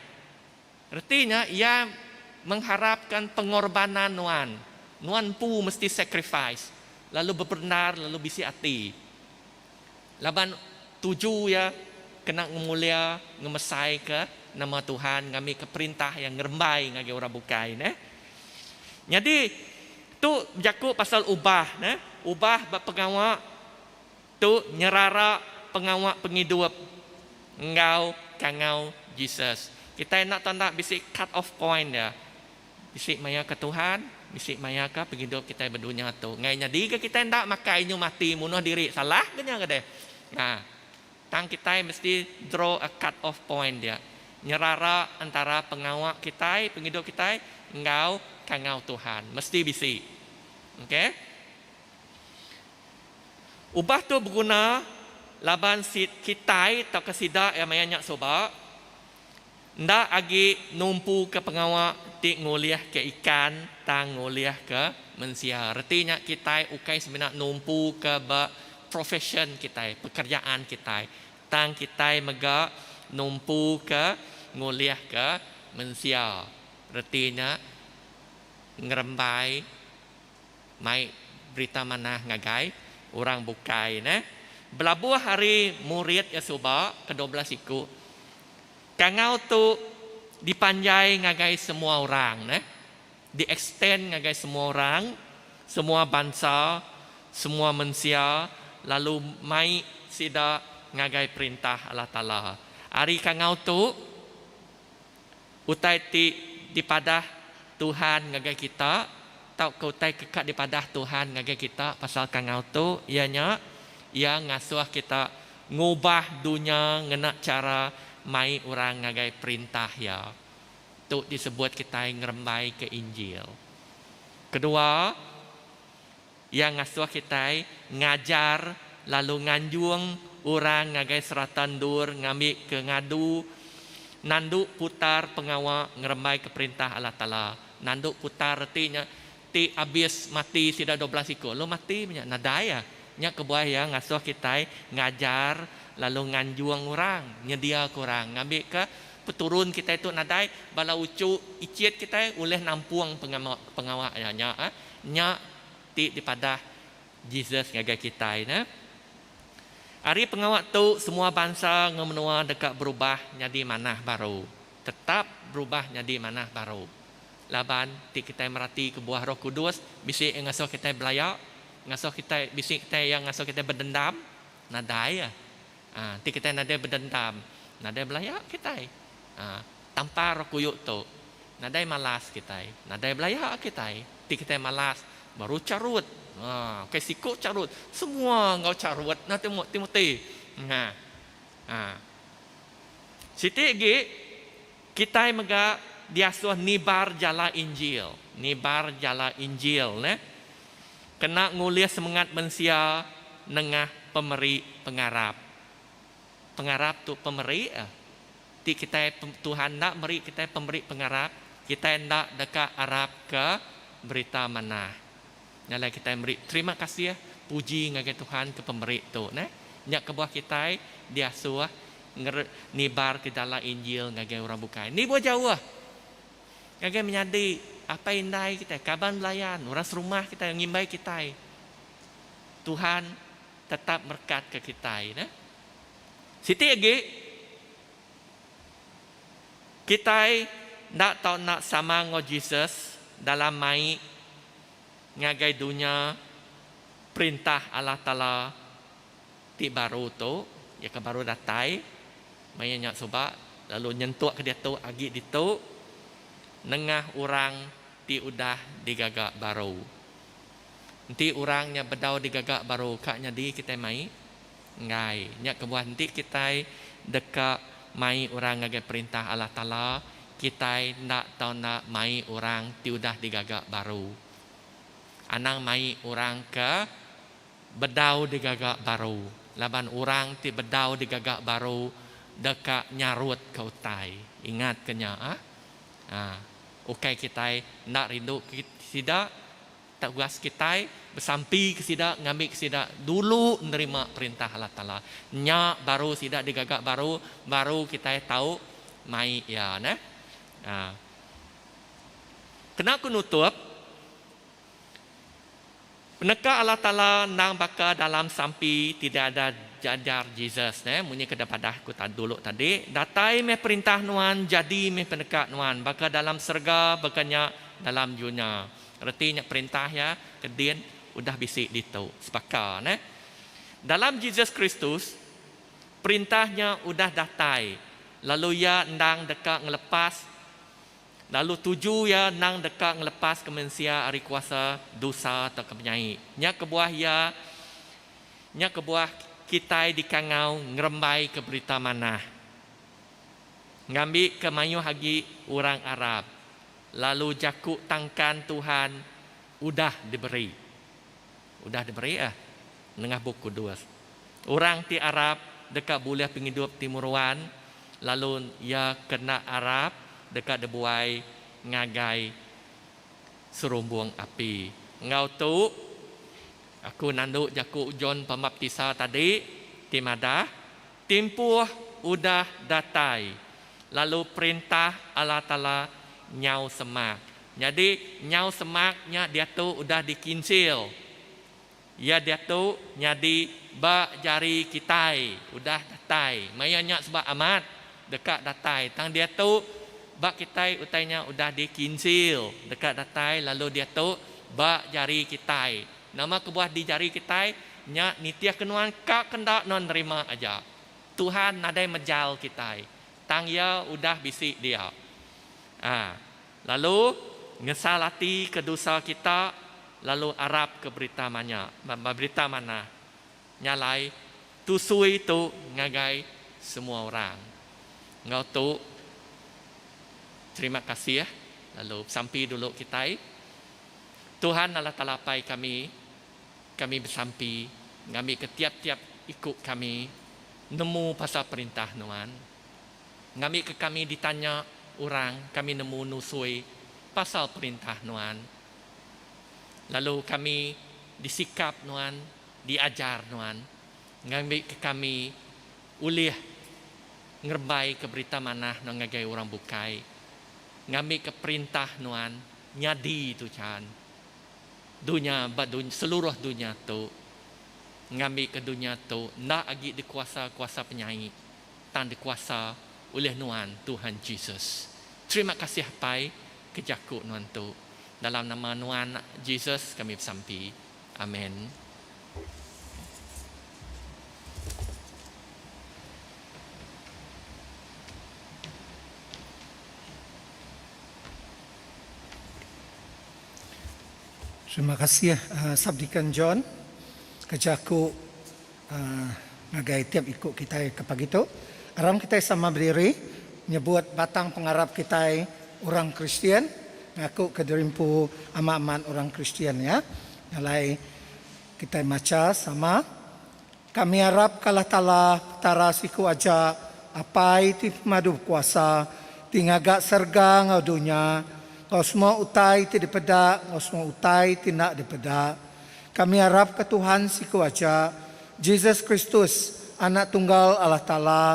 Artinya ia mengharapkan pengorbanan nuan. Nuan pu mesti sacrifice. Lalu berbenar, lalu bisi hati. Laban tuju ya kena ngemulia, ngemesai ke nama Tuhan, ngami ke perintah yang ngerembai ngagi orang bukai. Jadi tu jaku pasal ubah. Ubah pengawak tu nyerara pengawak pengidup. Engau kangau Jesus. Kita nak tanda bisik cut off point ya. Bisik maya ke Tuhan, bisik maya ke penghidup kita berdunia tu. Ngainya diga kita ndak makainya mati munuh diri. Salah kenya ke deh. Nah, tang kita mesti draw a cut off point dia. Nyerara antara pengawak kita, penghidup kita, engau kangau Tuhan. Mesti bisik. Okey? Ubah tu berguna laban kita atau kesida yang mayanyak soba. Ndak agi numpu ke pengawak tik nguliah ke ikan, tang nguliah ke mensia. Artinya kita ukai sebenarnya numpu ke profession kita, pekerjaan kita. Tang kita mega numpu ke nguliah ke mensia. Artinya ngerembai mai berita mana ngagai orang bukai Belabuh hari murid ya soba ke-12 iku. Kangau tu dipanjai ngagai semua orang di extend ngagai semua orang, semua bangsa, semua manusia, lalu mai sida ngagai perintah Allah Ta'ala. Hari kangau tu utai di padah Tuhan ngagai kita, tau kau utai kekat di padah Tuhan ngagai kita pasal kangau tu ianya ia ngasuh kita ngubah dunia ngena cara mai orang ngagai perintah ya. Tu disebut kita ngerembai ke Injil. Kedua, yang ngasuh kita ngajar lalu nganjung orang ngagai seratan dur ngambil ke ngadu nanduk putar pengawak ngerembai ke perintah Allah Ta'ala. Nanduk putar artinya ti habis mati sida 12 ikut. Lo mati punya nadaya. Nya kebuah yang ngasuh kita ngajar lalu nganjuang orang, nyedia kurang, ngambil ke peturun kita itu nadai bala ucu icit kita oleh nampuang pengawak ya nya ti di padah Jesus ngagai kita hari pengawak tu semua bangsa ngemenua dekat berubah jadi manah baru, tetap berubah jadi manah baru. Laban ti kita merati ke buah Roh Kudus bisik yang ngasuh kita belayak, ngasuh kita bisik kita yang ngasuh kita berdendam nadai ya. Ti kita nada berdendam, nada belayak kita. Tanpa roh kuyuk tu, nada malas kita, nada belayak kita. Ti kita malas, baru carut. Kai sikut carut, semua ngau carut. Nah Timothy. Siti lagi kita mega diasuh nibar jala Injil, nibar jala Injil. Kena nguliah semangat mensia nengah pemeri pengarap. Pengarap tu pemeri ti kita Tuhan nak meri kita pemberi pengarap, kita nak dekat Arab ke berita mana. Nyala kita beri terima kasih puji ngagai Tuhan ke pemberi tu nyak ke buah kita dia suah nibar ke dalam Injil ngagai orang bukai. Ni buah jauh ngagai menyadi apa indai kita kaban belayan orang serumah kita yang ngimbai kita. Tuhan tetap berkat ke kita Siti lagi kita nak tahu nak sama dengan Jesus dalam mai ngagai dunia perintah Allah Ta'ala ti baru tu, ya ke baru datai, maya nyak soba, lalu nyentuh ke dia tu, agi di tu, nengah orang ti udah digagak baru. Nanti orangnya bedau digagak baru, kaknya di kita mai, ngai, nyak kebuah nanti kita dekat mai orang ngagai perintah Allah Ta'ala, kita nak tahu nak mai orang ti udah digagak baru. Anang mai orang ke bedau digagak baru. Laban orang ti bedau digagak baru dekat nyarut ke utai. Ingat kenya okay kita nak rindu kita tak guas kita bersampi ke sida ngambil ke sida dulu menerima perintah Allah Ta'ala. Nya baru sida digagak baru kita tahu mai ya nah. Kena aku nutup peneka Allah Ta'ala nang baka dalam sampi tidak ada jajar Jesus munyi ke daripada aku dulu tadi datai meh perintah nuan jadi meh peneka nuan baka dalam serga bakanya dalam dunia. Artinya perintah ya kedien udah bisik ditau sepakar dalam Jesus Kristus perintahnya udah datai lalu ya ndang dekat ngelepas lalu tuju ya nang dekat ngelepas kemensia ari kuasa dosa atau kepenyai nya kebuah ya nya kebuah kita dikangau ngerembai ke berita manah ngambil ke mayu hagi orang Arab lalu jakuk tangkan Tuhan udah diberi nengah buku dua orang ti Arab dekat boleh penghidup timuruan lalu ia kena Arab dekat debuai ngagai serumbung api ngau tu aku nanduk jakuk John Pembaptisa tadi timadah timpuh udah datai lalu perintah Allah Ta'ala nyau semak. Jadi nyau semaknya dia tu udah dikinsil. Ya dia tu nyadi ba jari kitai udah datai. Mayanya sebab amat dekat datai. Tang dia tu ba kitai utainya udah dikinsil dekat datai lalu dia tu ba jari kitai. Nama kebuah di jari kitai nya nitiah kenuan kak kendak non nerima aja. Tuhan nadai mejal kitai. Tang ya udah bisik dia. Lalu ngesalati ke dosa kita lalu Arab ke berita mana nyalai tusui tu ngagai semua orang ngau tu terima kasih ya lalu sampai dulu kita Tuhan Allah Ta'ala pai kami bersampi ngambil ke tiap-tiap ikut kami nemu pasal perintah nuan ngambil ke kami ditanya orang kami nemu nusui pasal perintah nuan lalu kami disikap nuan diajar nuan ngambil ke kami ulih ngerbai ke berita manah nuan ngagai orang bukai ngambil ke perintah nuan nyadi tu can dunia seluruh dunia tu ngambil ke dunia tu nak agi dikuasa kuasa penyanyi tan dikuasa oleh nuan Tuhan Yesus. Terima kasih pai kejakuk nuan tu. Dalam nama nuan Yesus kami bersampi. Amin. Terima kasih Sabdikan John kejakuk ngagai tiap ikut kita ke pagi tu. Aram kita sama berdiri nyebut batang pengarap kita orang Kristian ngaku kederimpu aman orang Kristian ya. Nalai kita maca sama kami harap kalah tala tara siku aja apai ti madu kuasa tingaga serga ngau dunia kau semua utai ti dipeda kau semua utai tidak dipeda. Kami harap ke Tuhan siku aja Jesus Kristus anak tunggal Allah Ta'ala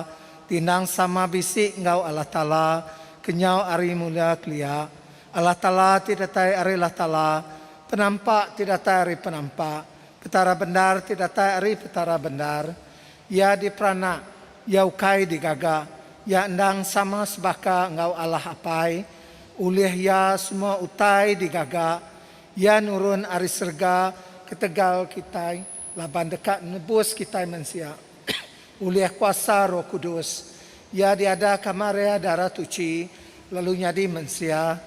tinang sama bisik ngau Allah Ta'ala kenyau ari mulia kelia Allah Ta'ala tidak tai ari Allah Ta'ala penampak tidak tai ari penampak petara bendar tidak tai ari petara bendar ya di prana ya ukai digaga ya endang sama sebaka ngau Allah apai ulih ya semua utai digaga ya nurun ari serga ketegal kita laban dekat nebus kita manusia oleh kuasa Roh Kudus. Ya diada kamaria darah tuci lalu nyadi manusia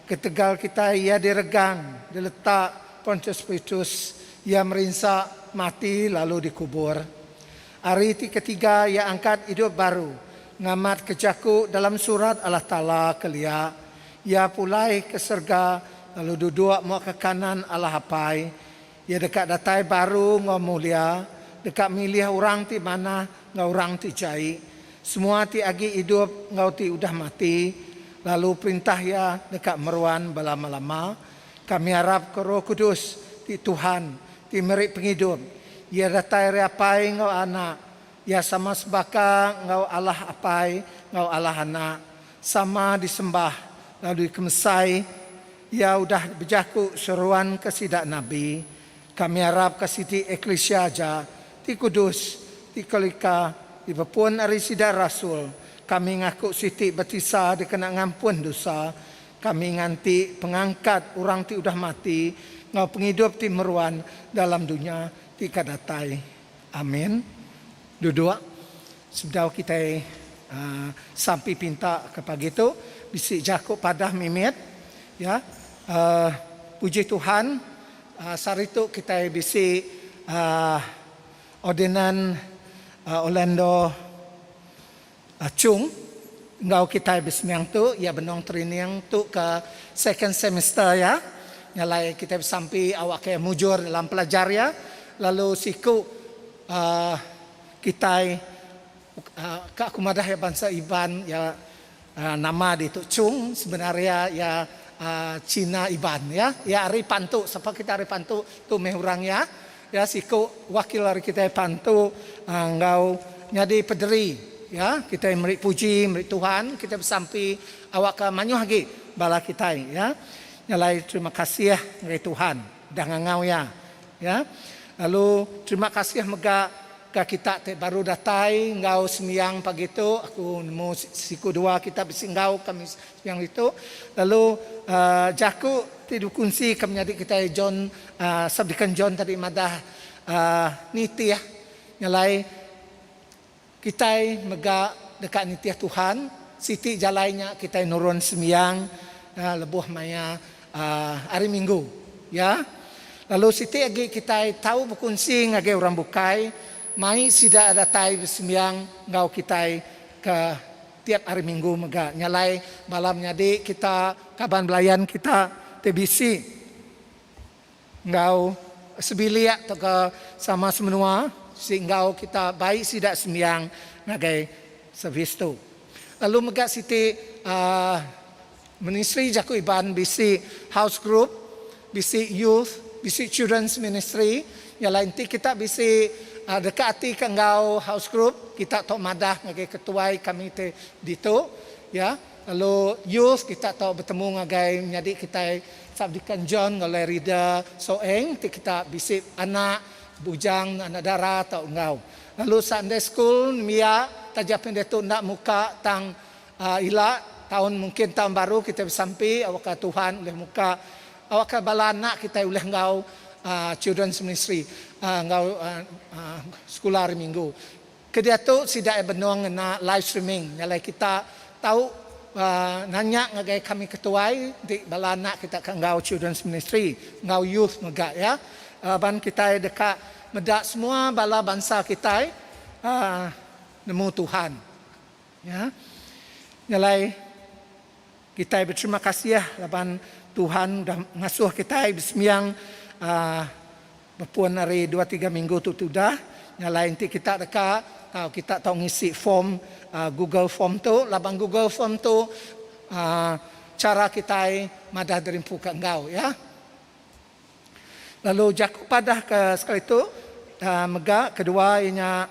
ketegal kita ia diregang diletak Pontius Pilatus ia merinsak mati lalu dikubur. Hari ketiga ia angkat hidup baru ngamat kejaku dalam surat Allah Ta'ala kelia. Ia pulai ke surga lalu duduk mau ke kanan Allah Hapai. Ia dekat datai baru ngau mulia, dekat milih orang ti mana ngau orang ti jai. Semua ti agi hidup ngau ti udah mati. Lalu perintah ya dekat meruan belama-lama. Kami harap ke Roh Kudus ti Tuhan, ti merik penghidup. Ia datai reapai ngau anak. Ia sama sebaka ngau Allah apai, ngau Allah anak. Sama disembah, lalu dikemsai. Ia udah berjaku seruan ke sidak Nabi. Kami harap kasih ti eklesia aja, ti kudus, ti kalika, ti bepun ari sidak rasul. Kami ngaku siti batisa dikena ngampun dosa. Kami nganti pengangkat orang ti udah mati, ngau penghidup ti meruan dalam dunia ti kadatai. Amin. Duduk. Sudah kita sampai pinta kepada itu, bisi jaku padah mimit. Ya, puji Tuhan. Saat itu kita bisi ordinan Orlando Chung. Ngau kita bismiang tu, ya benong training tu ke second semester ya. Nyalai kita sampai awak ke mujur dalam pelajar ya. Lalu siku kita ke akumadah ya bangsa Iban ya nama di tu Chung sebenarnya ya Cina Iban ya. Ya hari pantu, siapa kita hari pantu tu mehurang ya. Ya siku wakil hari kita pantu ngau nyadi pederi ya. Kita beri puji, beri Tuhan, kita bersampai awak ke manyuh lagi bala kita ya. Nyalai terima kasih ya dari Tuhan dengan ngau ya. Ya. Lalu terima kasih mega ke kita te baru datai ngau sembiang pagi itu aku nemu siku dua kita bisingau kami yang itu. Lalu jaku tidu kunci kami jadi kita John sabdikan John tadi madah niti ya. Nyalai kita mega dekat niti Tuhan siti jalainya kita nurun sembiang lebuh maya hari Minggu ya. Lalu siti lagi kita tahu berkunci ngage orang bukai mai sida ada tai sembiang ngau kita ke tiap hari Minggu mega nyalai malamnya di kita kaban belayan kita TBC ngau sebilia atau ke sama semenua sehingga kita baik sida sembiang ngage servis tu. Lalu mega siti ministry jaku Iban bisi house group, bisi youth, bisi children's ministry. Yang lain ti kita bisi dekati ke ngau house group kita tok madah ngagai ketuai kami te dito ya. Lalu youth kita tok bertemu ngagai menjadi kita sabdikan John oleh Rida Soeng ti kita bisi anak bujang anak darah tok ngau. Lalu Sunday school Mia tajapin detu nak muka tang ila tahun mungkin tahun baru kita bersampai awak Tuhan oleh muka awak balana kita oleh ngau children's ministry ngau sekolah hari Minggu. Kedia tu sidak benong na live streaming. Nyalai kita tahu nanya ngagai kami ketuai di balana kita ke ngau children's ministry, ngau youth mega ya. Ban kita dekat medak semua bala bangsa kita nemu Tuhan. Ya. Nyalai kita berterima kasih ya laban Tuhan dah ngasuh kita bismiang berpuan hari 2-3 minggu tu dah. Yang lain ti kita dekat tahu kita tahu ngisi form Google Form tu, laban Google Form tu cara kita madah derimpu ke engkau ya. Lalu jaku padah ke sekali tu mega kedua ianya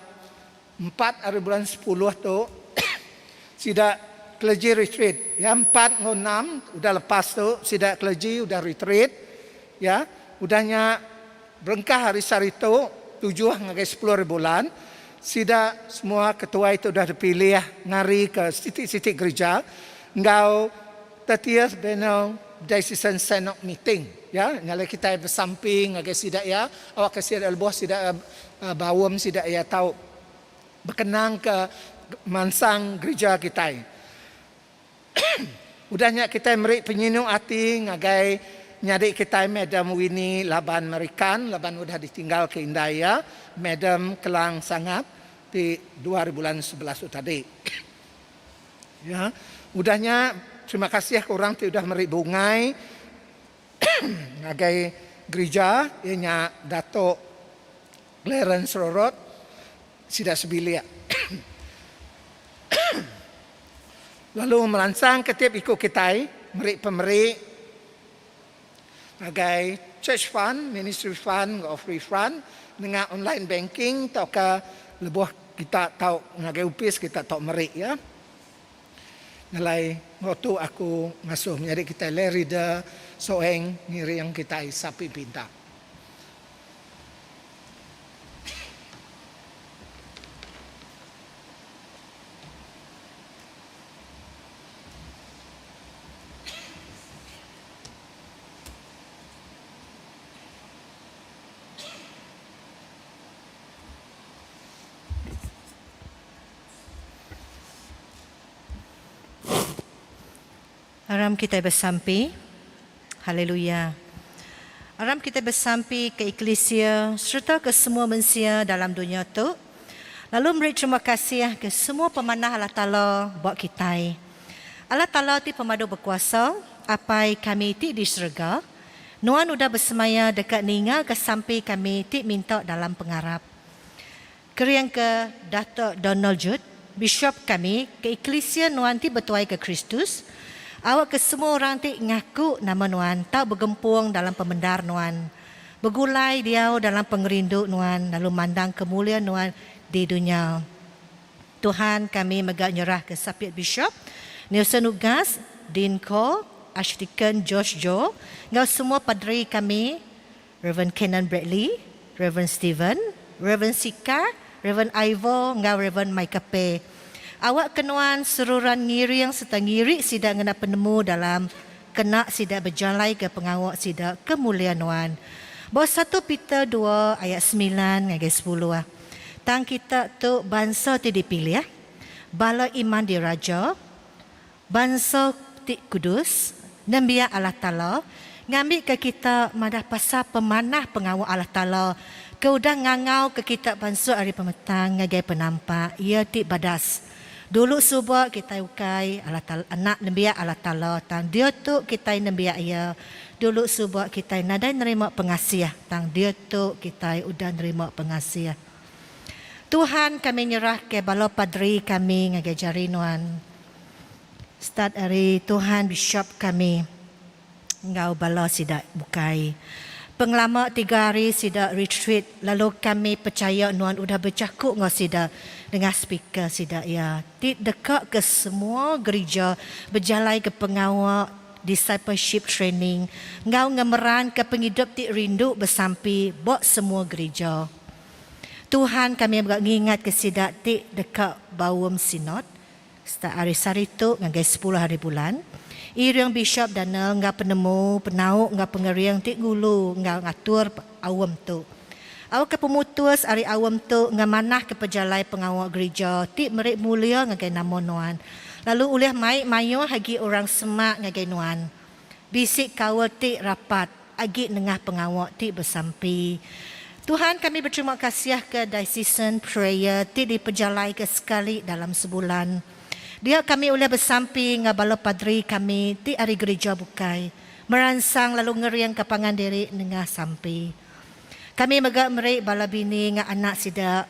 4 hari bulan 10 tu sidak clergy retreat ya 4 ngau 6 udah lepas tu sidak clergy udah retreat ya udahnya berengkah hari sarito 7 ngagai 10 bulan sidak semua ketua itu udah dipilih ya ngari ke titik-titik gereja ngau 30th benau decision senok meeting ya nyala kita bersamping agak sidak ya awak kasih ada lebih sidak bawam sidak ya tahu berkenang ke mansang gereja kita. Udahnya kita meri penyinung hati ngagai nyari kita Madam Winnie laban Merikan laban udah ditinggal ke Indaya Madam kelang sangat di 2011 tadi. Ya, udahnya terima kasih ke orang yang sudah meri bungai ngagai gereja ianya Dato Clarence Rorot sidak sebilia. Lalu melansang ketiap ikut kita meri pemeri ngagai church fund, ministry fund, free fund dengan online banking atau ke lebih kita tahu ngagai upis kita tahu meri ya. Nilai waktu aku ngasuh menjadi kita lerida soeng ngiri yang kita sapi pinta. Aram kita bersampi, haleluya. Aram kita bersampi ke Eklesia serta ke semua manusia dalam dunia tu. Lalu beri terima kasih ke semua pemanah Allah Ta'ala buat kita. Allah Ta'ala ti pemadu berkuasa, apa kami ti di syurga. Nuan udah bersemaya dekat ninga ke sampai kami ti minta dalam pengarap. Keriang ke Dato' Donald Judd, Bishop kami ke Eklesia Nuan ti bertuai ke Kristus. Awak ke semua orang ti ngaku nama Nuan, tak bergempung dalam pemendar Nuan. Bergulai dia dalam pengerindu Nuan, lalu mandang kemuliaan Nuan di dunia. Tuhan kami megak nyerah ke Sapiat Bishop, Nelson Ugas, Dean Cole, Ashtikan Josh Joe, ngau semua padri kami, Reverend Kenan Bradley, Reverend Stephen, Reverend Sika, Reverend Ivo, ngau Reverend Micah P. Awak kenuan seruran ngiri yang serta ngiri sidak ngena penemu dalam kena sidak berjalai ke pengawak sidak kemuliaan Nuan. Bahawa 1 Peter 2 ayat 9 ayat 10. Tang kita tu bangsa ti dipilih. Bala iman di raja. Bangsa ti kudus. Nambia Allah Ta'ala. Ngambil ke kita madah pasal pemanah pengawak Allah Ta'ala. Kau dah ngangau ke kita bangsa hari pemetang ngagai penampak. Ia ti badas. Dulu subak kita ukai Allah Ta'ala, anak Nabi Allah Ta'ala. Tang dia tu kita Nabi ia. Dulu subak kita nadai nerima pengasiah. Tang dia tu kita udah nerima pengasiah. Tuhan kami nyerah ke bala padri kami ngagai jari Nuan. Start hari Tuhan Bishop kami. Ngau bala sidak bukai. Penglama 3 hari sidak retreat. Lalu kami percaya Nuan udah bercakap ngau sidak. Dengan speaker sidak ya. Dekat ke semua gereja. Berjalai ke pengawal. Discipleship training. Ngau ngemeran ke penghidup ti rindu bersampi. Buat semua gereja. Tuhan kami mengingat ke sidak ti dekat bawam sinod. Setiap hari saritu ngagai 10 hari bulan. Iriang bishop dan ngau penemu, penauk, ngau pengeriang ti gulu, ngau ngatur awam tu. Awak ke pemutus hari awam tu ngau manah ke pejalai pengawal gereja ti merik mulia ngagai nama Nuan. Lalu ulih mai mayo hagi orang semak ngagai Nuan. Bisik kawal ti rapat, agi nengah pengawal ti bersampi. Tuhan kami berterima kasih ke diocesan prayer ti dipejalai ke sekali dalam sebulan. Dia kami boleh bersampi ngabala padri kami ti hari gereja bukai. Meransang lalu ngeriang kapangan diri nengah sampai. Kami megak merik bala bini ngah anak sidak.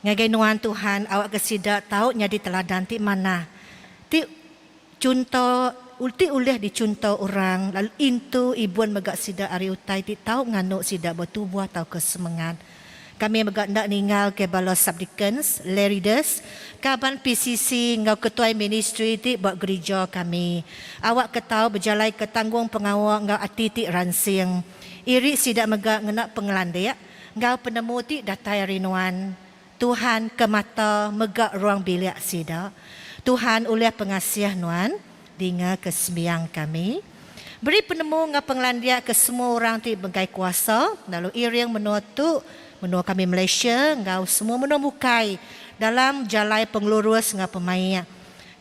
Ngagai Nuan Tuhan awak ke sidak tahu nyadi teladan ti mana. Ti contoh ulti ulih dicuntoh orang lalu intu ibuan megak sidak hari utai ti tahu nganuk sidak bertubuh atau kesemangat. Kami megak nak ninggal ke bala subdeacons, leaders, kaban PCC ngau ketua ministry ti buat gereja kami. Awak ketau berjalai ke tanggung pengawal ngau ati ti ransing. Iri sidak megak ngenak pengelandai, ngau penemu ti datai rinuan. Tuhan ke mata megak ruang bilik sidak. Tuhan uliah pengasih Nuan. dengan kesembiang kami. Beri penemu dengan penglandia ke semua orang ti bengkai kuasa, lalu iring menua tu, menua kami Malaysia, ngau semua menua mukai dalam jalai pengelurus dengan pemain.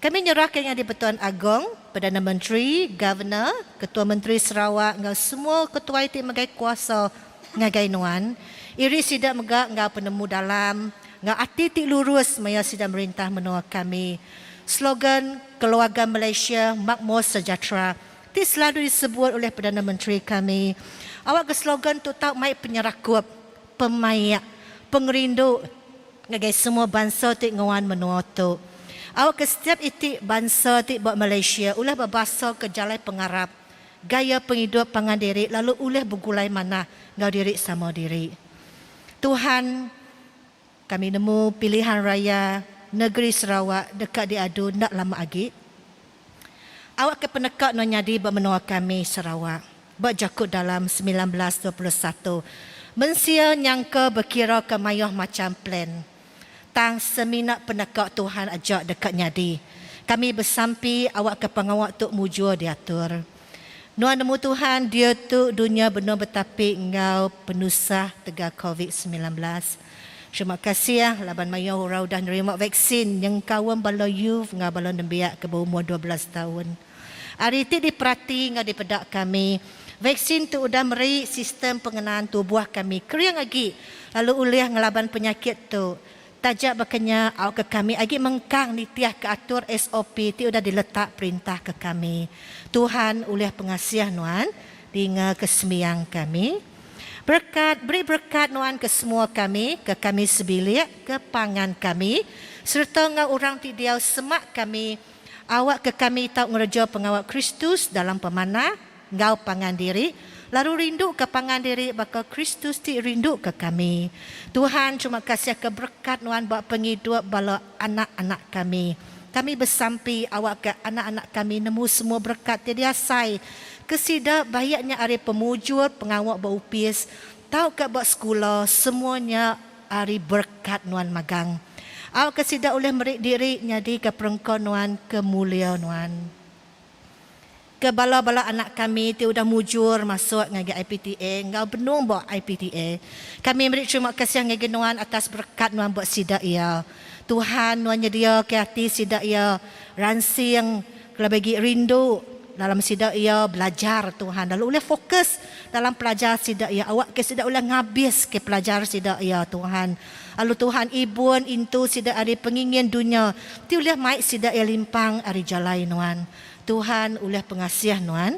Kami nyerahkan yang di-Pertuan Agong, Perdana Menteri, Governor, Ketua Menteri Sarawak, ngau semua ketua itu bengkai kuasa ngagai nuan. Iri sidak megak ngau penemu dalam, ngau hati ti lurus maya sidak merintah menua kami. Slogan keluarga Malaysia makmur sejahtera. Itu selalu disebut oleh Perdana Menteri kami. Awak ke slogan tu tak mai penyerakup, pemayak, pengerindu ngagai semua bangsa ti ngawan menua tu. Awak ke setiap itik bangsa ti buat Malaysia ulah berbahasa ke jalai pengarap, gaya penghidup pangan diri lalu ulah bergulai mana ngau diri sama diri. Tuhan, kami nemu pilihan raya negeri Sarawak dekat diadu nak lama lagi. Awak ke penekak non nyadi bermenua kami Sarawak. Berjakut dalam 1921. Mensia nyangka berkira ke mayah macam plan. Tang seminat penekak Tuhan ajak dekat nyadi. Kami bersampi awak ke pengawak tu mujur diatur. Nuan nemu Tuhan dia tu dunia benar bertapik ngau penusah tegak COVID-19. Terima kasih ya laban mayah orang dah nerima vaksin yang kawan bala youth ngau bala nembiak ke bawah umur 12 tahun. Hari itu diperhati ngau dipedak kami. Vaksin tu udah meri sistem pengenaan tubuh kami. Keriang lagi. Lalu uliah ngelaban penyakit tu. Tajak berkenya awak ke kami. Agi mengkang nitiah ke atur SOP. Ti udah diletak perintah ke kami. Tuhan uliah pengasih nuan. Dengan kesembiang kami. Beri berkat nuan ke semua kami. Ke kami sebilik. Ke pangan kami. Serta ngau orang ti diau semak kami. Awak ke kami tahu ngerja pengawal Kristus dalam pemanah, ngau pangan diri, lalu rindu ke pangan diri bakal Kristus ti rindu ke kami. Tuhan cuma kasih keberkat nuan buat penghidup bala anak-anak kami. Kami bersampi awak ke anak-anak kami nemu semua berkat tiada sai. Kesida bayaknya hari pemujur pengawak berupis, tahu ke buat sekolah semuanya hari berkat nuan magang. Awak kesida oleh merik diri nyadi ke perengkau nuan kemulia nuan. Ke bala-bala anak kami ti udah mujur masuk ngagi IPTA, ngau benung buat IPTA. Kami merik terima kasih ngagi nuan atas berkat nuan buat sida ia. Tuhan nuan nyedia ke hati sida ia ransing kalau bagi rindu dalam sida ia belajar Tuhan. Lalu oleh fokus dalam pelajar sida ia. Awak ke sida oleh ngabis ke pelajar sida ia Tuhan. Lalu Tuhan ibun intu sida ari pengingin dunia. Ti oleh mai sida ia limpang ari jalai nuan. Tuhan oleh pengasih nuan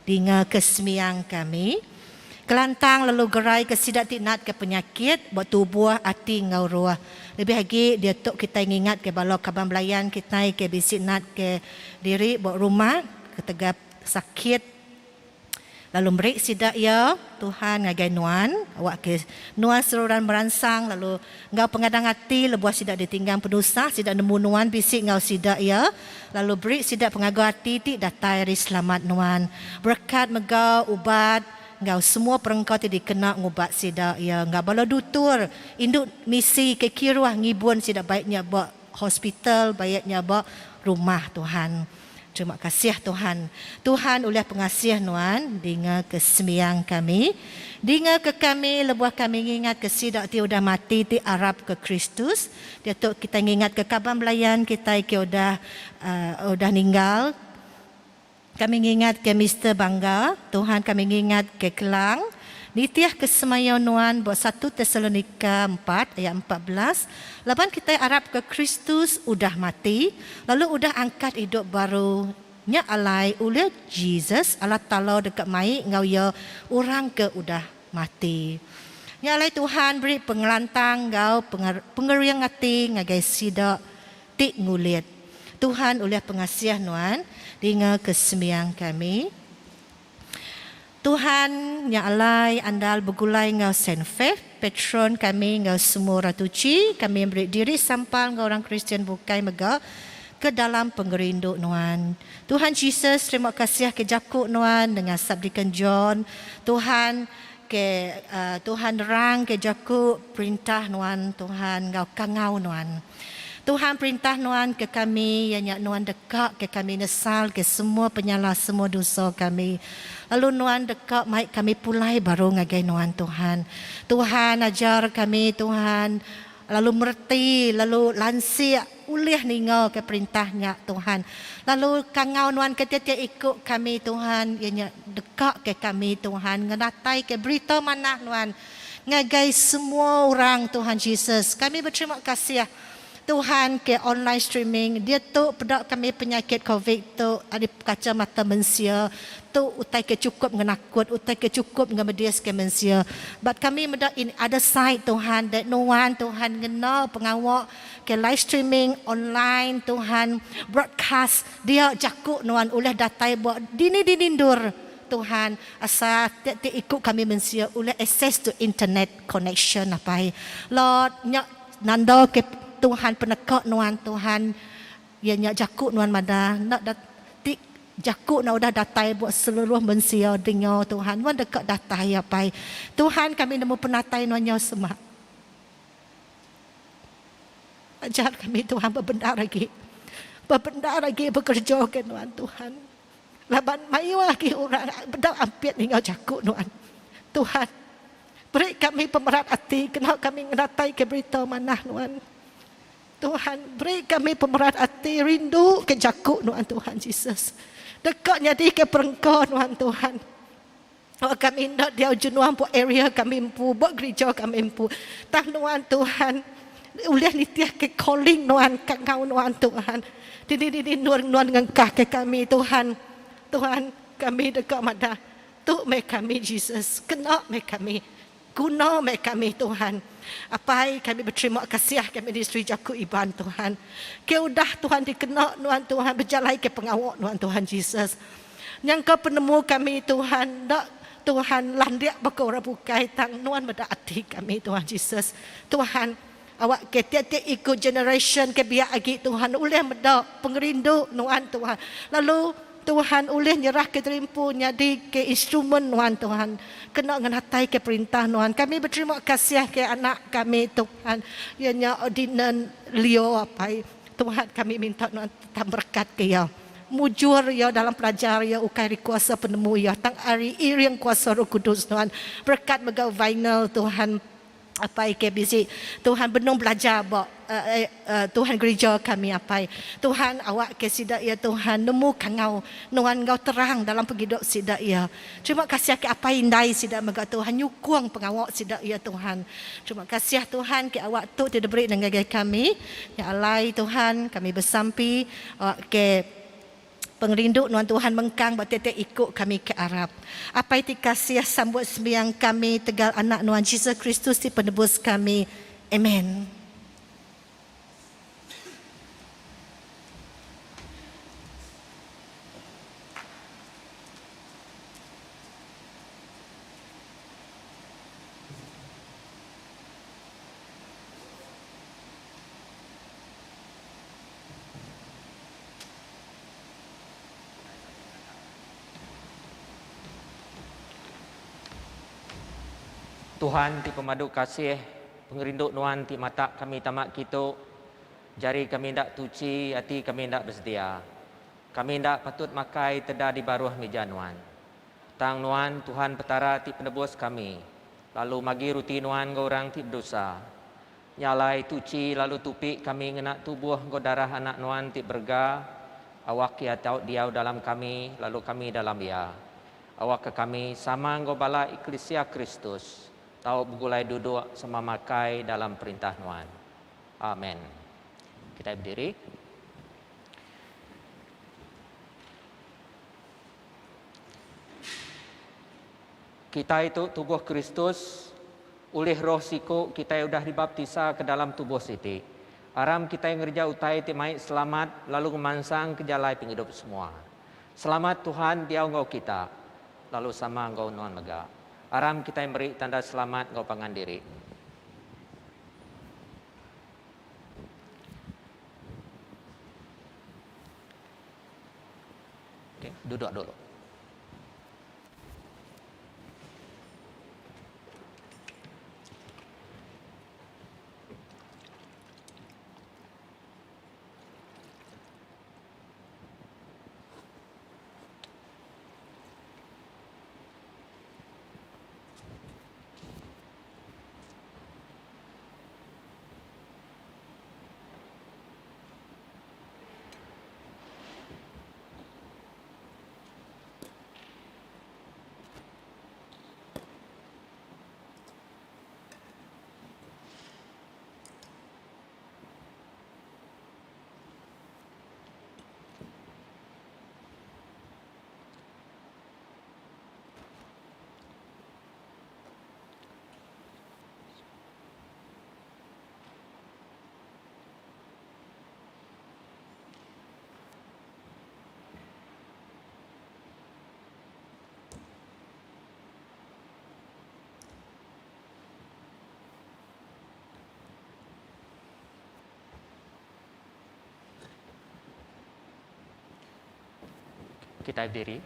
dengan kesemiang kami. Kelantang lalu gerai ke sida tinat ke penyakit buat tubuh hati ngau roh. Lebih lagi dia tok kita ingat ke bala kaban belayan kita ke bisik nat ke diri buat rumah ketegap sakit. Lalu merik sida ya Tuhan ngagai nuan awak ke nuan seluruhan meransang lalu ngau pengadang hati lebuah sida ditinggang penusah sida nemu nuan bisik ngau sida ya lalu beri sida pengagu hati ti datai ri selamat nuan berkat megau ubat ngau semua perengkau ti dikena ngubat sida ya ngau bala dutur induk misi ke kiruah ngibun sida baiknya buat hospital baiknya buat rumah Tuhan. Terima kasih Tuhan. Tuhan oleh pengasih nuan dengan kesembiang kami. Dengan ke kami lebuah kami ingat ke sidak ti udah mati ti Arab ke Kristus. Dia tu kita ingat ke kaban belayan kita ke udah ninggal. Kami ingat ke Mr. Bangga. Tuhan kami ingat ke Kelang. Nitiah kesemayau nuan buat 1 Tesalonika 4 ayat 14. Laban kita Arab ke Kristus udah mati. Lalu udah angkat hidup baru. Nya alai oleh Jesus. Allah Ta'ala dekat mai ngau ya orang ke udah mati. Nya alai Tuhan beri pengelantang ngau pengeriang hati ngagai sidak tik ngulit. Tuhan oleh pengasih nuan dengan kesembiang kami. Tuhan yang alai andal bergulai ngau Saint Faith, patron kami ngau semua ratuci, kami beri diri sampal ngau orang Kristian bukai mega ke dalam pengerinduk nuan. Tuhan Jesus terima kasih ke jakuk nuan dengan sabdikan John. Tuhan Tuhan rang ke jakuk perintah nuan Tuhan ngau kangau nuan. Tuhan perintah Tuhan ke kami, yang Tuhan dekat ke kami, nesal ke semua penyalah semua dosa kami. Lalu Tuhan dekat, mai kami pulai baru ngagai Tuhan. Tuhan ajar kami Tuhan, lalu merti, lalu lansia, ulih ningal ke perintahnya Tuhan. Lalu kangau Tuhan ketika ikut kami Tuhan, yang dekat ke kami Tuhan, ngenatai ke berita mana Tuhan, ngagai semua orang Tuhan Yesus. Kami berterima kasih Tuhan ke online streaming, dia tu pedak kami penyakit COVID tu ada kacamata manusia tu utai ke cukup ngenakut, utai ke cukup ngemedias ke manusia. But kami medak in other side Tuhan, that no one Tuhan ngena pengawak ke live streaming online Tuhan, broadcast dia jakuk Tuhan oleh datai buat dini dinindur Tuhan, asal tiap ikut kami manusia oleh access to internet connection apa Lord nyak nanda ke Tuhan penekak nuan Tuhan, ia nyak jakuk nuan mada nak datik jakuk nak udah datai buat seluruh manusia dengar Tuhan, nuan dekat datai apa Tuhan kami nemu penatai nuan nyaw semak. Ajar kami Tuhan berbenda lagi bekerja ke nuan Tuhan. Laban mayu lagi orang bedak ampiat tinggal jakuk nuan Tuhan. Beri kami pemerat hati, kenal kami ngedatai ke berita mana nuan. Tuhan, beri kami pemerat hati, rindu ke jakuk Tuhan Yesus. Dekatnya di ke perengkau Tuhan. Oh, kami nak dia jenuan po area kami empu, buat gereja kami empu. Tuhan Tuhan, uliah nitia ke calling kangau Tuhan. Di nuan ngengkah ke kami Tuhan. Tuhan, kami dekat mada. Tu me kami Jesus, kena me kami. Guna me kami Tuhan. Apa kami berterima kasih kami ministry Jakuk Iban Tuhan. Keudah Tuhan dikena Tuhan berjalan ke pengawak Tuhan Yesus. Yang kau penemu kami Tuhan, dak Tuhan landiak bakau rabukai tang nuan meda hati kami Tuhan Yesus. Tuhan awak ke tiap-tiap ikut generation ke biak agi Tuhan oleh meda pengerindu Tuhan. Lalu Tuhan oleh nyerah ke terimpu nyadi ke instrumen Tuhan. Kena ngenatai ke perintah Tuhan. Kami berterima kasih ke anak kami Tuhan. Ianya Ordinan Leo apa Tuhan kami minta Tuhan tetap berkat ke ya. Mujur ya dalam pelajar ya ukai kuasa penemu ya. Tang ari iriang kuasa Roh Kudus Tuhan. Berkat megau vinyl Tuhan. Apa ke bisi Tuhan benung belajar bak Tuhan gereja kami apa Tuhan awak ke sidak ya Tuhan nemu kangau nuan ngau terang dalam pegidok sidak ya. Terima kasih ke apa indai sidak megau Tuhan nyukung pengawak sidak ya Tuhan. Terima kasih Tuhan ke awak tu tidak beri dengan kami ya alai Tuhan kami bersampi awak ke pengerindu Tuhan mengkang buat tiap ikut kami ke Arab. Apa itu kasih sambut sembiang kami tegal anak Tuhan Yesus Kristus di penebus kami. Amen. Tuhan ti pemadu kasih pengerinduk nuan ti mata kami tamak kita jari kami ndak tuci hati kami ndak bersedia kami ndak patut makai teda di baruh meja nuan tang nuan Tuhan petara ti penebus kami lalu magi ruti nuan go orang ti berdosa nyalai tuci lalu tupi kami ngena tubuh go darah anak nuan ti berga awak ya tau diau dalam kami lalu kami dalam dia awak ke kami sama go bala Eklesia Kristus tahu begulai duduk sama makai dalam perintah Tuhan. Amin. Kita berdiri. Kita itu tubuh Kristus, oleh roh siku kita sudah dibaptisa ke dalam tubuh siti. Aram kita yang ngerja utai timai selamat lalu kemansang ke jalai penghidup semua. Selamat Tuhan dia engkau kita. Lalu sama engkau nuan lega. Aram kita yang beri tanda selamat engkau pangan diri. Oke, duduk dulu. Kita berdiri.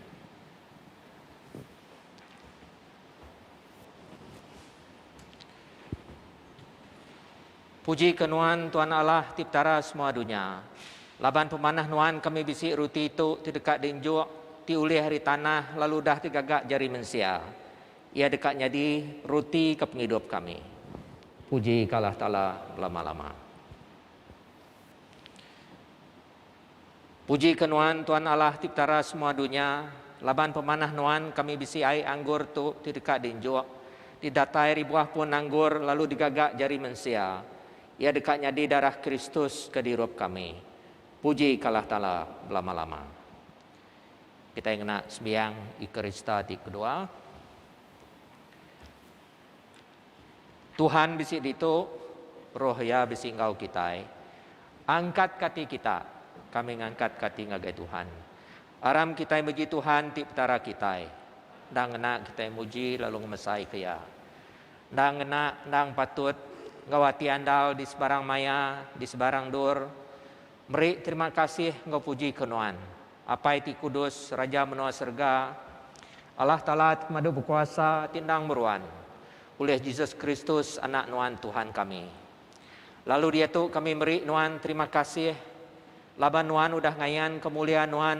Puji kenuan Tuhan Allah Tiptara semua dunia. Laban pemanah nuan kami bisik ruti itu di dekat dinjuk, di ulih hari tanah, lalu dah digagak jari mensia. Ia dekatnya di ruti ke penghidup kami. Puji kalah ta'ala lama-lama. Puji kenuan Tuhan Allah Tiptara semua dunia. Laban pemanah nuan kami bisik air anggur tu di dekat dinjuk, didatai ribuah pun anggur, lalu digagak jari mensia. Ia dekatnya di darah Kristus ke dirup kami. Puji kalah ta'ala lama-lama. Kita yang nak sembiang Ikarista di kedua. Tuhan bisik itu, roh ya bisik engkau kita. Angkat kati kita, kami ngangkat kati ngagai Tuhan. Aram kita muji Tuhan di petara kita. Dang enak kita muji lalu ngemesai kaya. Dang enak, dang patut ngawati andal di sebarang maya, di sebarang dur. Meri terima kasih engkau puji kenuan. Apa itu kudus, Raja menua serga, Allah Ta'ala madu berkuasa, tindang meruan. Oleh Yesus Kristus, anak nuan Tuhan kami. Lalu dia tu kami meri nuan terima kasih. Laban nuan udah ngayan kemuliaan nuan.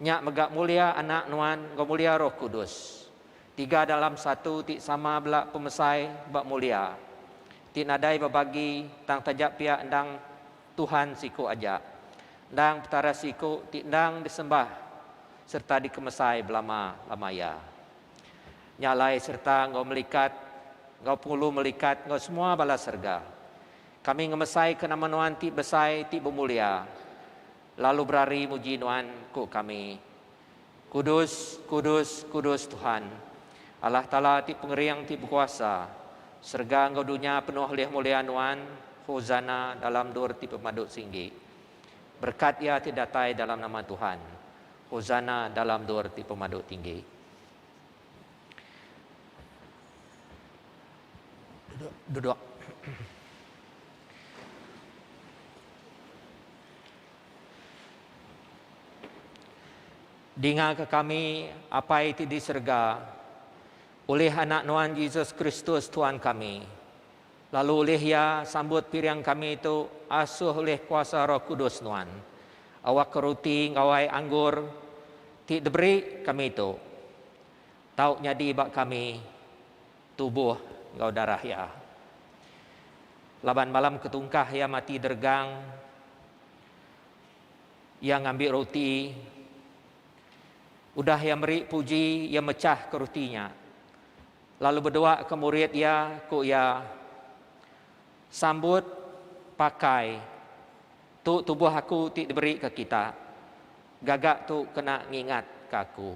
Nyak megak mulia anak nuan, engkau mulia roh kudus. 3 dalam 1, tik sama belak pemesai, bak mulia. Ti nadai berbagi tang tajak pihak endang Tuhan siku ajak. Endang petara siku ti endang disembah serta dikemesai belama lamaya. Nyalai serta engkau melikat, engkau pulu melikat, engkau semua bala serga. Kami ngemesai ke nama nuan ti besai ti bemulia. Lalu berari muji nuan ku kami. Kudus, kudus, kudus Tuhan. Allah Ta'ala ti pengeriang ti berkuasa. Serga engkau dunia penuh oleh mulia nuan, hozana dalam dur ti pemaduk singgi. Berkat ia tidak datai dalam nama Tuhan. Hozana dalam dur ti pemaduk tinggi. Duduk. Dengar ke kami apa itu di serga. Oleh anak nuan Yesus Kristus Tuhan kami. Lalu oleh ia sambut piriang kami itu asuh oleh kuasa roh kudus nuan. Awak keruti ngawai anggur. Ti diberi kami itu. Tahu nyadi bak kami tubuh ngau darah ya. Laban malam ketungkah ya mati dergang. Yang ambil roti. Udah yang meri puji yang mecah kerutinya. Lalu berdoa ke murid ya, ku ya sambut pakai tu tubuh aku ti diberi ke kita. Gagak tu kena ngingat ke aku.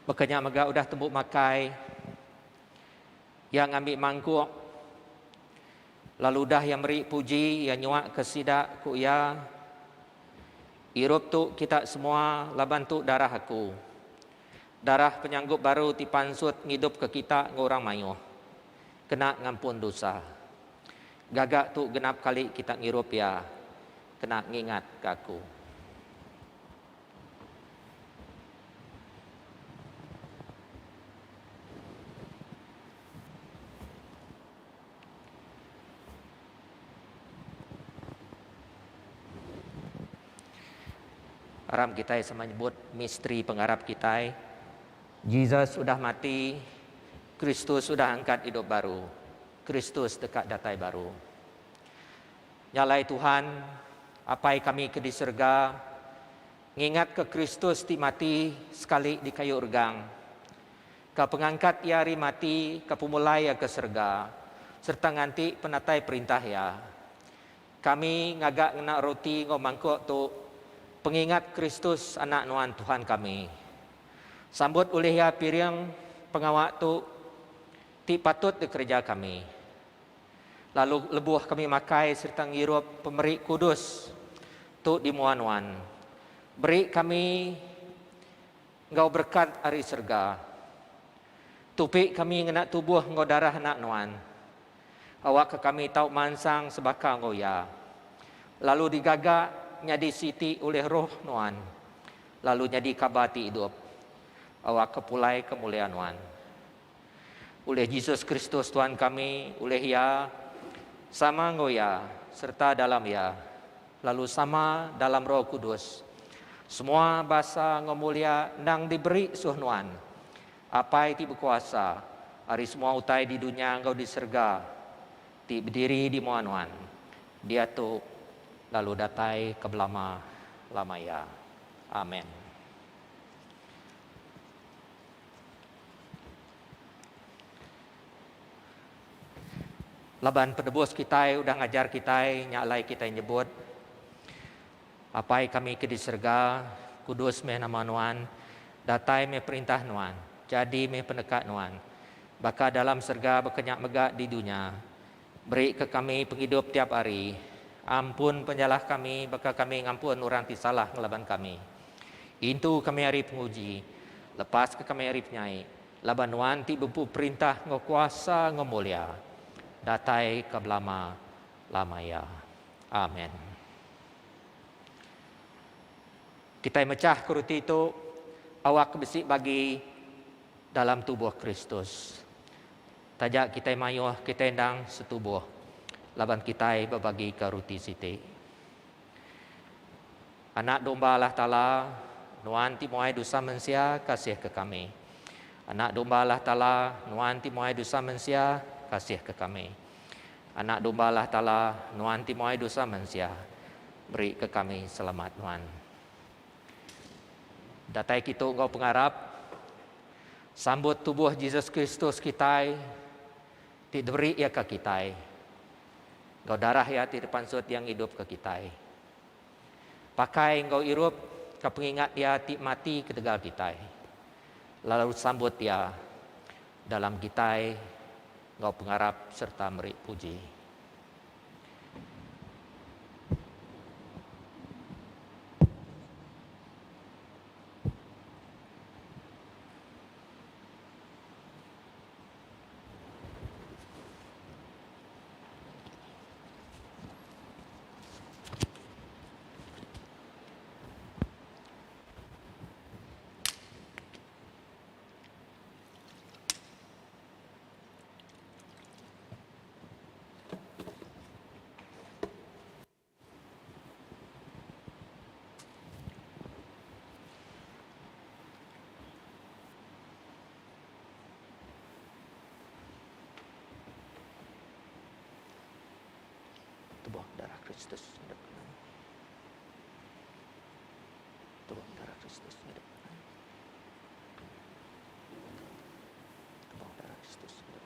Bekanya mega udah tembuk makai. Yang ambil mangkuk. Lalu dah yang beri puji, yang nyuak kesidak ku ya. Irup tu kita semua laban tu darah aku. Darah penyanggup baru tipansut ngidup ke kita ngorang mayuh. Kena ngampun dosa. Gagak tu genap kali kita ngirup ya. Kena ngingat ke aku. Aram kita sama nyebut misteri pengharap kita. Yesus sudah mati, Kristus sudah angkat hidup baru. Kristus dekat datai baru. Nyalai Tuhan, apai kami ke di surga, ngingat ke Kristus ti mati sekali di kayu urgang. Ke pengangkat ia ri mati, ke pemulai ya ke surga, serta nganti penatai perintah ya. Kami ngagak ngena roti ngomangkuk tu pengingat Kristus anak nuan Tuhan kami. Sambut oleh ya piriang pengawak tu ti patut dikerja kami. Lalu lebuh kami makai serta ngirup pemerik kudus tu di muan-wan. Beri kami engkau berkat hari serga. Tupik kami ngena tubuh engkau darah nak nuan. Awak ke kami tau mansang sebaka engkau ya. Lalu digagak nyadi siti oleh roh nuan. Lalu nyadi kabati hidup. Awak kepulai kemuliaan nuan. Oleh Yesus Kristus Tuhan kami, oleh ya, sama engkau ya, serta dalam ya, lalu sama dalam Roh Kudus. Semua bahasa engkau mulia nang diberi suhnuan. Apa itu berkuasa, hari semua utai di dunia engkau diserga, ti berdiri di muanuan. Dia tu lalu datai ke belama lama ya. Amin. Laban penebus kita udah ngajar kita, nyalai kita nyebut. Apai kami ke diserga, kudus meh nama nuan, datai meh perintah nuan, jadi meh pendekat nuan. Baka dalam serga berkenyak megak di dunia, beri ke kami penghidup tiap hari. Ampun penjalah kami, baka kami ngampun orang ti salah ngelaban kami. Intu kami hari penguji, lepas ke kami hari penyai. Laban nuan ti bempu perintah ngau kuasa ngau mulia. Datai ke belama lama ya. Amin. Kita mecah keruti itu awak besi bagi dalam tubuh Kristus. Tajak kita mayuh kita endang setubuh. Laban kita berbagi keruti siti. Anak domba Allah Ta'ala, nuan ti muai dosa manusia kasih ke kami. Anak domba Allah Ta'ala, nuan ti muai dosa manusia kasih ke kami. Anak domba Allah Ta'ala, nuan ti muai dosa manusia, beri ke kami selamat nuan. Datai kita engkau pengarap, sambut tubuh Yesus Kristus kita, ti diberi ya ke kita. Engkau darah ya ti depan sud yang hidup ke kita. Pakai engkau irup, ke pengingat ya ti mati ketegal kita. Lalu sambut ya dalam kita, engkau pengarap serta beri puji. Tubuh darah Kristus hidup. Tubuh darah Kristus hidup. Tubuh darah Kristus hidup.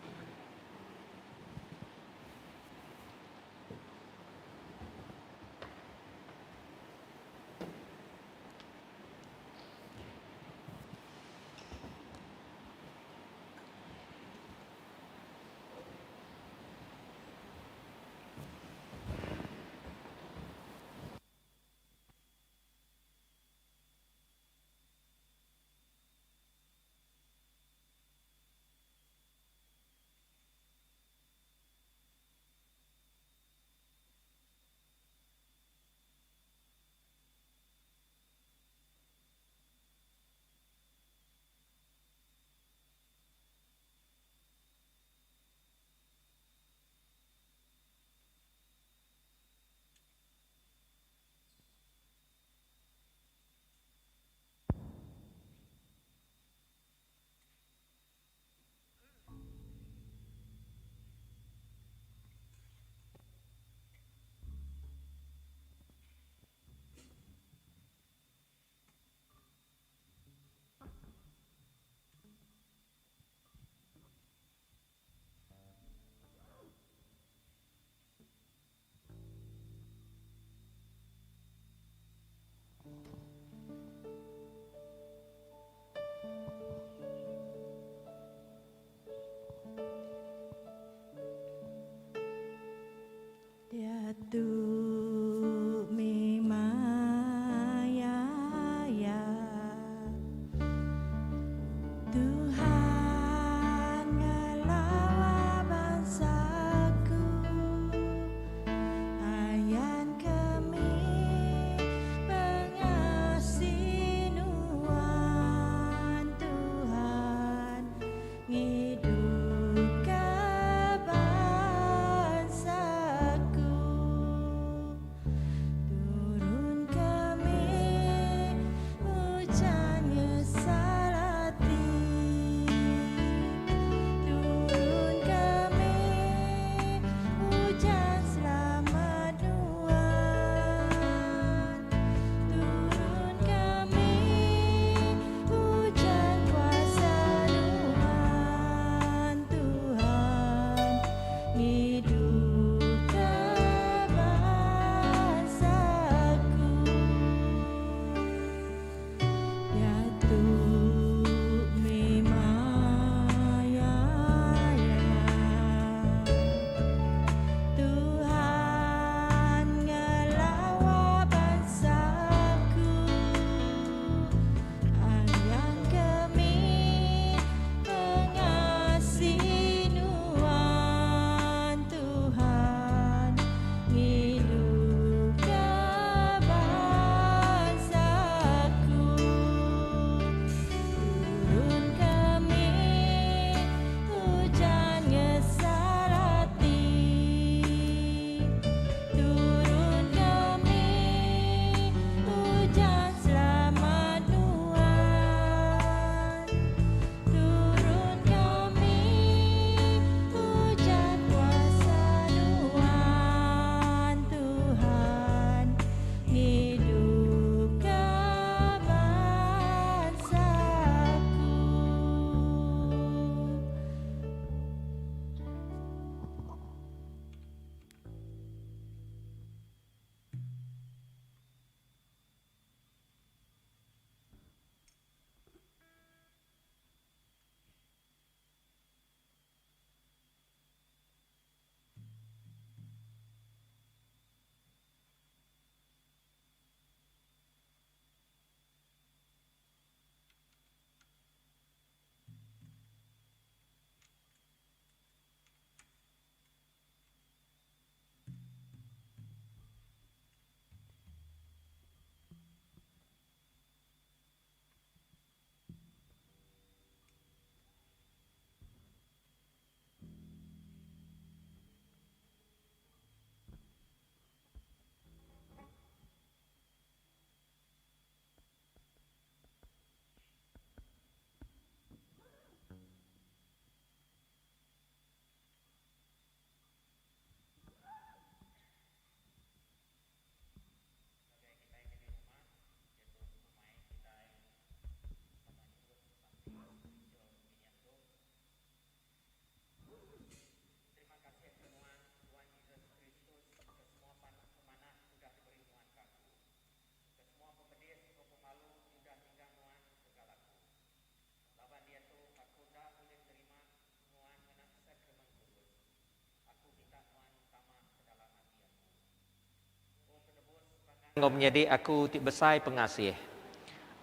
Engkau menjadi aku ti besai pengasih.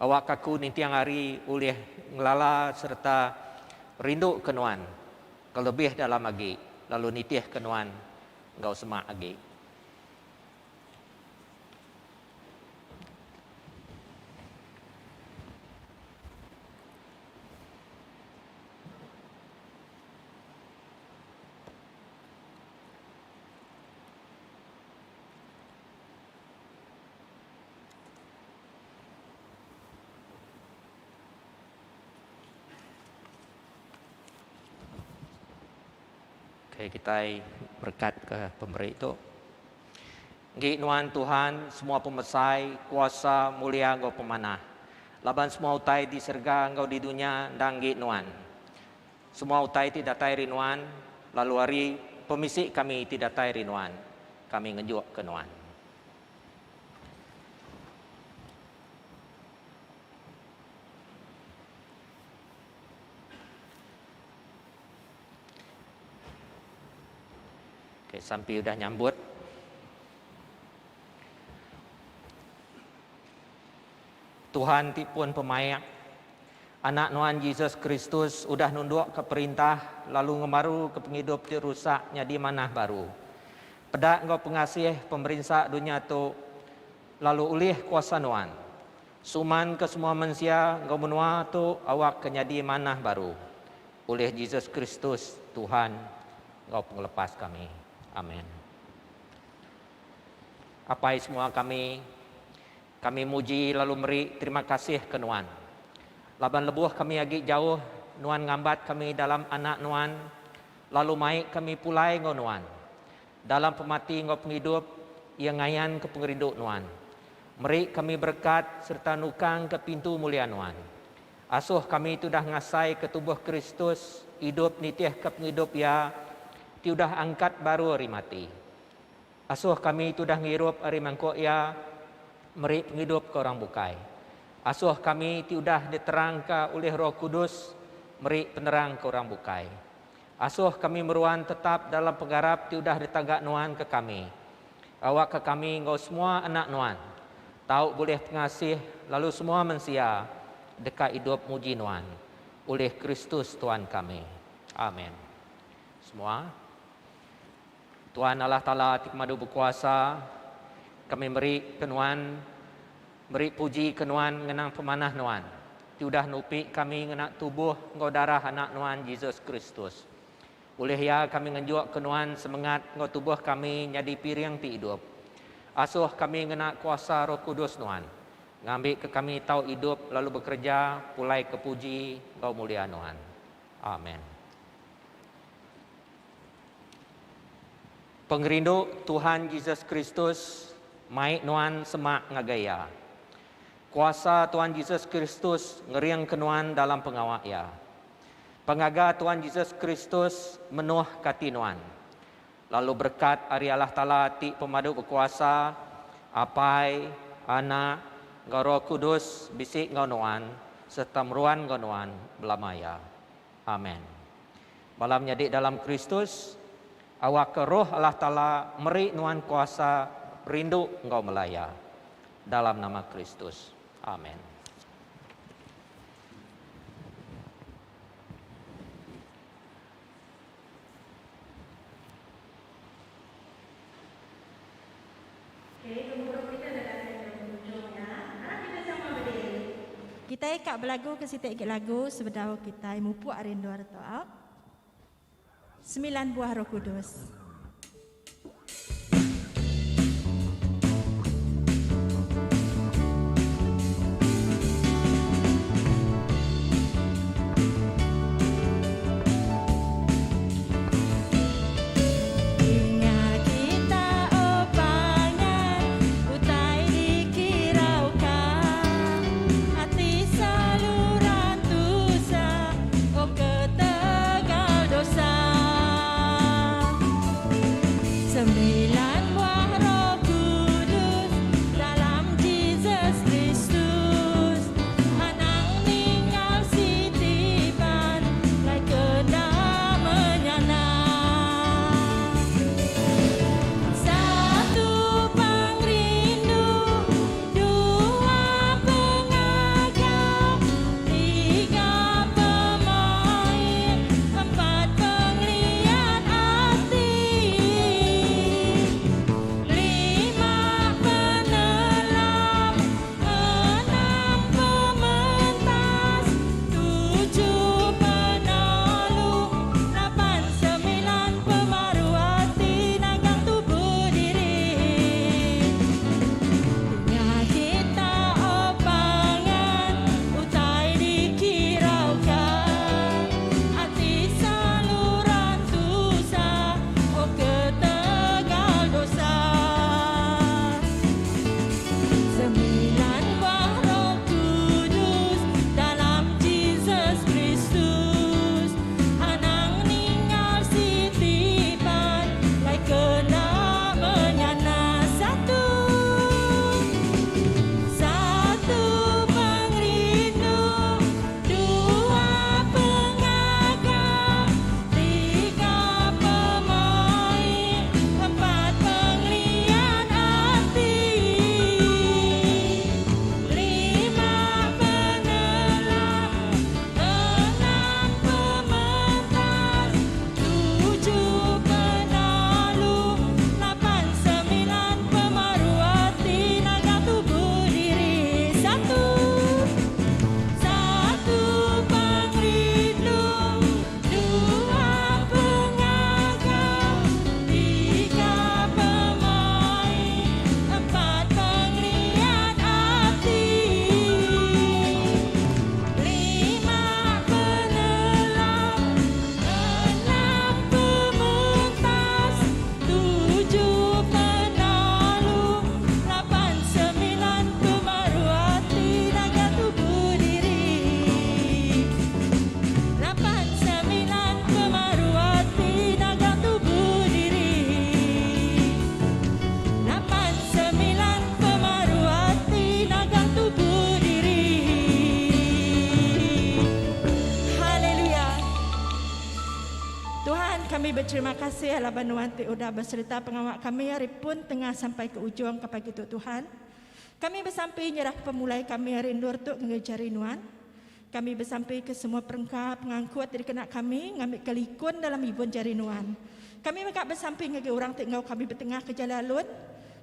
Awak aku ni tiang hari ulih ngelala serta rindu kenuan. Kelebih dalam agi. Lalu nitih kenuan engkau semak agi. Okay, kita berkat ke pemberi itu. Ngi nuan Tuhan, semua pemesai, kuasa, mulia Engkau pemanah. Laban semua utai di serga Engkau di dunia, dan ngi nuan. Semua utai tidak tai rinuan, lalu hari pemisik kami tidak tai rinuan. Kami ngejuk ke nuan. Sampai sudah nyambut. Tuhan tipun pemayak. Anak nuan Yesus Kristus sudah nunduk ke perintah, lalu ngemaru ke penghidup ti rusaknya di manah baru. Pedak Engkau pengasih pemerintah dunia tu, lalu ulih kuasa nuan. Suman ke semua manusia Engkau menua tu awak kenyadi manah baru. Ulih Yesus Kristus Tuhan Engkau penglepas kami. Amin. Apai semua kami muji lalu beri terima kasih ke nuan. Laban lebuh kami agak jauh, nuan ngambat kami dalam anak nuan, lalu maik kami pulai ngo nuan. Dalam pemati ngo penghidup, ia ngayan ke pengeriduk nuan. Meri kami berkat serta nukang ke pintu mulia nuan. Asuh kami itu dah ngasai ke tubuh Kristus, hidup nitih ke penghidup ya, sudah angkat baru hari mati. Asuh kami itu dah ngirup hari mangkok ya, meri penghidup ke orang bukai. Asuh kami sudah diterangkan oleh Roh Kudus, meri penerang ke orang bukai. Asuh kami meruan tetap dalam penggarap sudah ditagak nuan ke kami. Awak ke kami engkau semua anak nuan. Tahu boleh pengasih lalu semua manusia dekat hidup muji nuan. Oleh Kristus Tuhan kami. Amin. Semua. Tuhan Allah Ta'ala Tikmadu berkuasa, kami beri kenuan, beri puji kenuan ngenang pemanah nuan. Sudah nupi kami ngenak tubuh engkau darah anak nuan Yesus Kristus. Boleh ya kami ngejuk kenuan semangat engkau tubuh kami jadi piring ti hidup. Asuh kami ngenak kuasa Roh Kudus nuan. Ngambil ke kami tahu hidup lalu bekerja pulai ke puji engkau mulia nuan. Amin. Pengerindu Tuhan Yesus Kristus, maik nuan semak ngagaya. Kuasa Tuhan Yesus Kristus ngeriang kenuan dalam pengawak ya. Pengaga Tuhan Yesus Kristus menuh kati nuan. Lalu berkat ari Allah Ta'ala ti pemadu berkuasa, apai, anak, Roh Kudus, bisik ngau nuan, serta meruan ngau nuan, belamaya. Amin. Malam nyadik dalam Kristus, awak ke roh Allah Ta'ala meri nuan kuasa rindu engkau melaya. Dalam nama Kristus. Amin. Kita ikak belagu ke situ ikut lagu sebedau kita mupu arindu artoa. 9 buah Roh Kudus. Oh ketegal dosa. kami berterima kasih Laban Nuan udah berserta pengawal kami hari pun tengah sampai ke ujung kepada itu Tuhan. Kami bersampai nyerah pemulai kami hari Nur tu ngejari Nuan. Kami bersampai ke semua perangkap pengangkut dari kena kami ngambil kelikun dalam ibun jari Nuan. Kami mereka bersampai ngagi orang tinggal kami bertengah ke jalalun.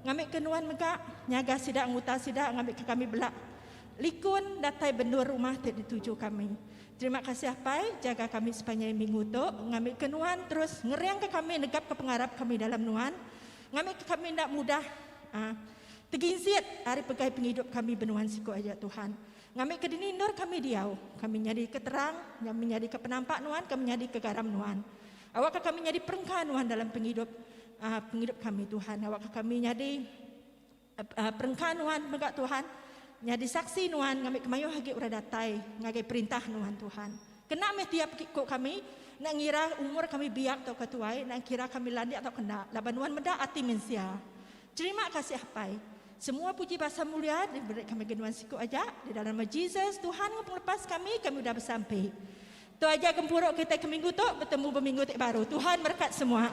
Ngambil ke Nuan mereka nyaga sidak nguta sidak ngambil ke kami belak. Likun datai bendur rumah tak dituju kami. Terima kasih Apai, jaga kami sepanjang minggu tu. Ngambil ke Nuan terus ngeriang ke kami, negap ke pengarap kami dalam Nuan. Ngambil ke kami tak mudah. Teginsiat hari pegai penghidup kami benuan siku aja Tuhan. Ngambil ke dini nur kami diau. Kami nyadi keterang, kami nyadi ke penampak Nuan, kami nyadi ke garam Nuan. Awak kami nyadi perengkah Nuan dalam penghidup kami Tuhan. Awak kami nyadi perengkah Nuan megak Tuhan. Nyadi saksi Nuan ngambil kemayu hagi ura datai ngagai perintah Nuan Tuhan. Kena meh tiap kok kami nak ngira umur kami biak atau ketuai, nak kira kami landik atau kena. Laban Nuan meda ati mensia. Terima kasih Apai. Semua puji bahasa mulia diberi kami genuan siku aja di dalam nama Jesus Tuhan pelepas kami sudah bersampai. Tu aja gempuruk kita ke minggu tu bertemu berminggu tak baru. Tuhan berkat semua.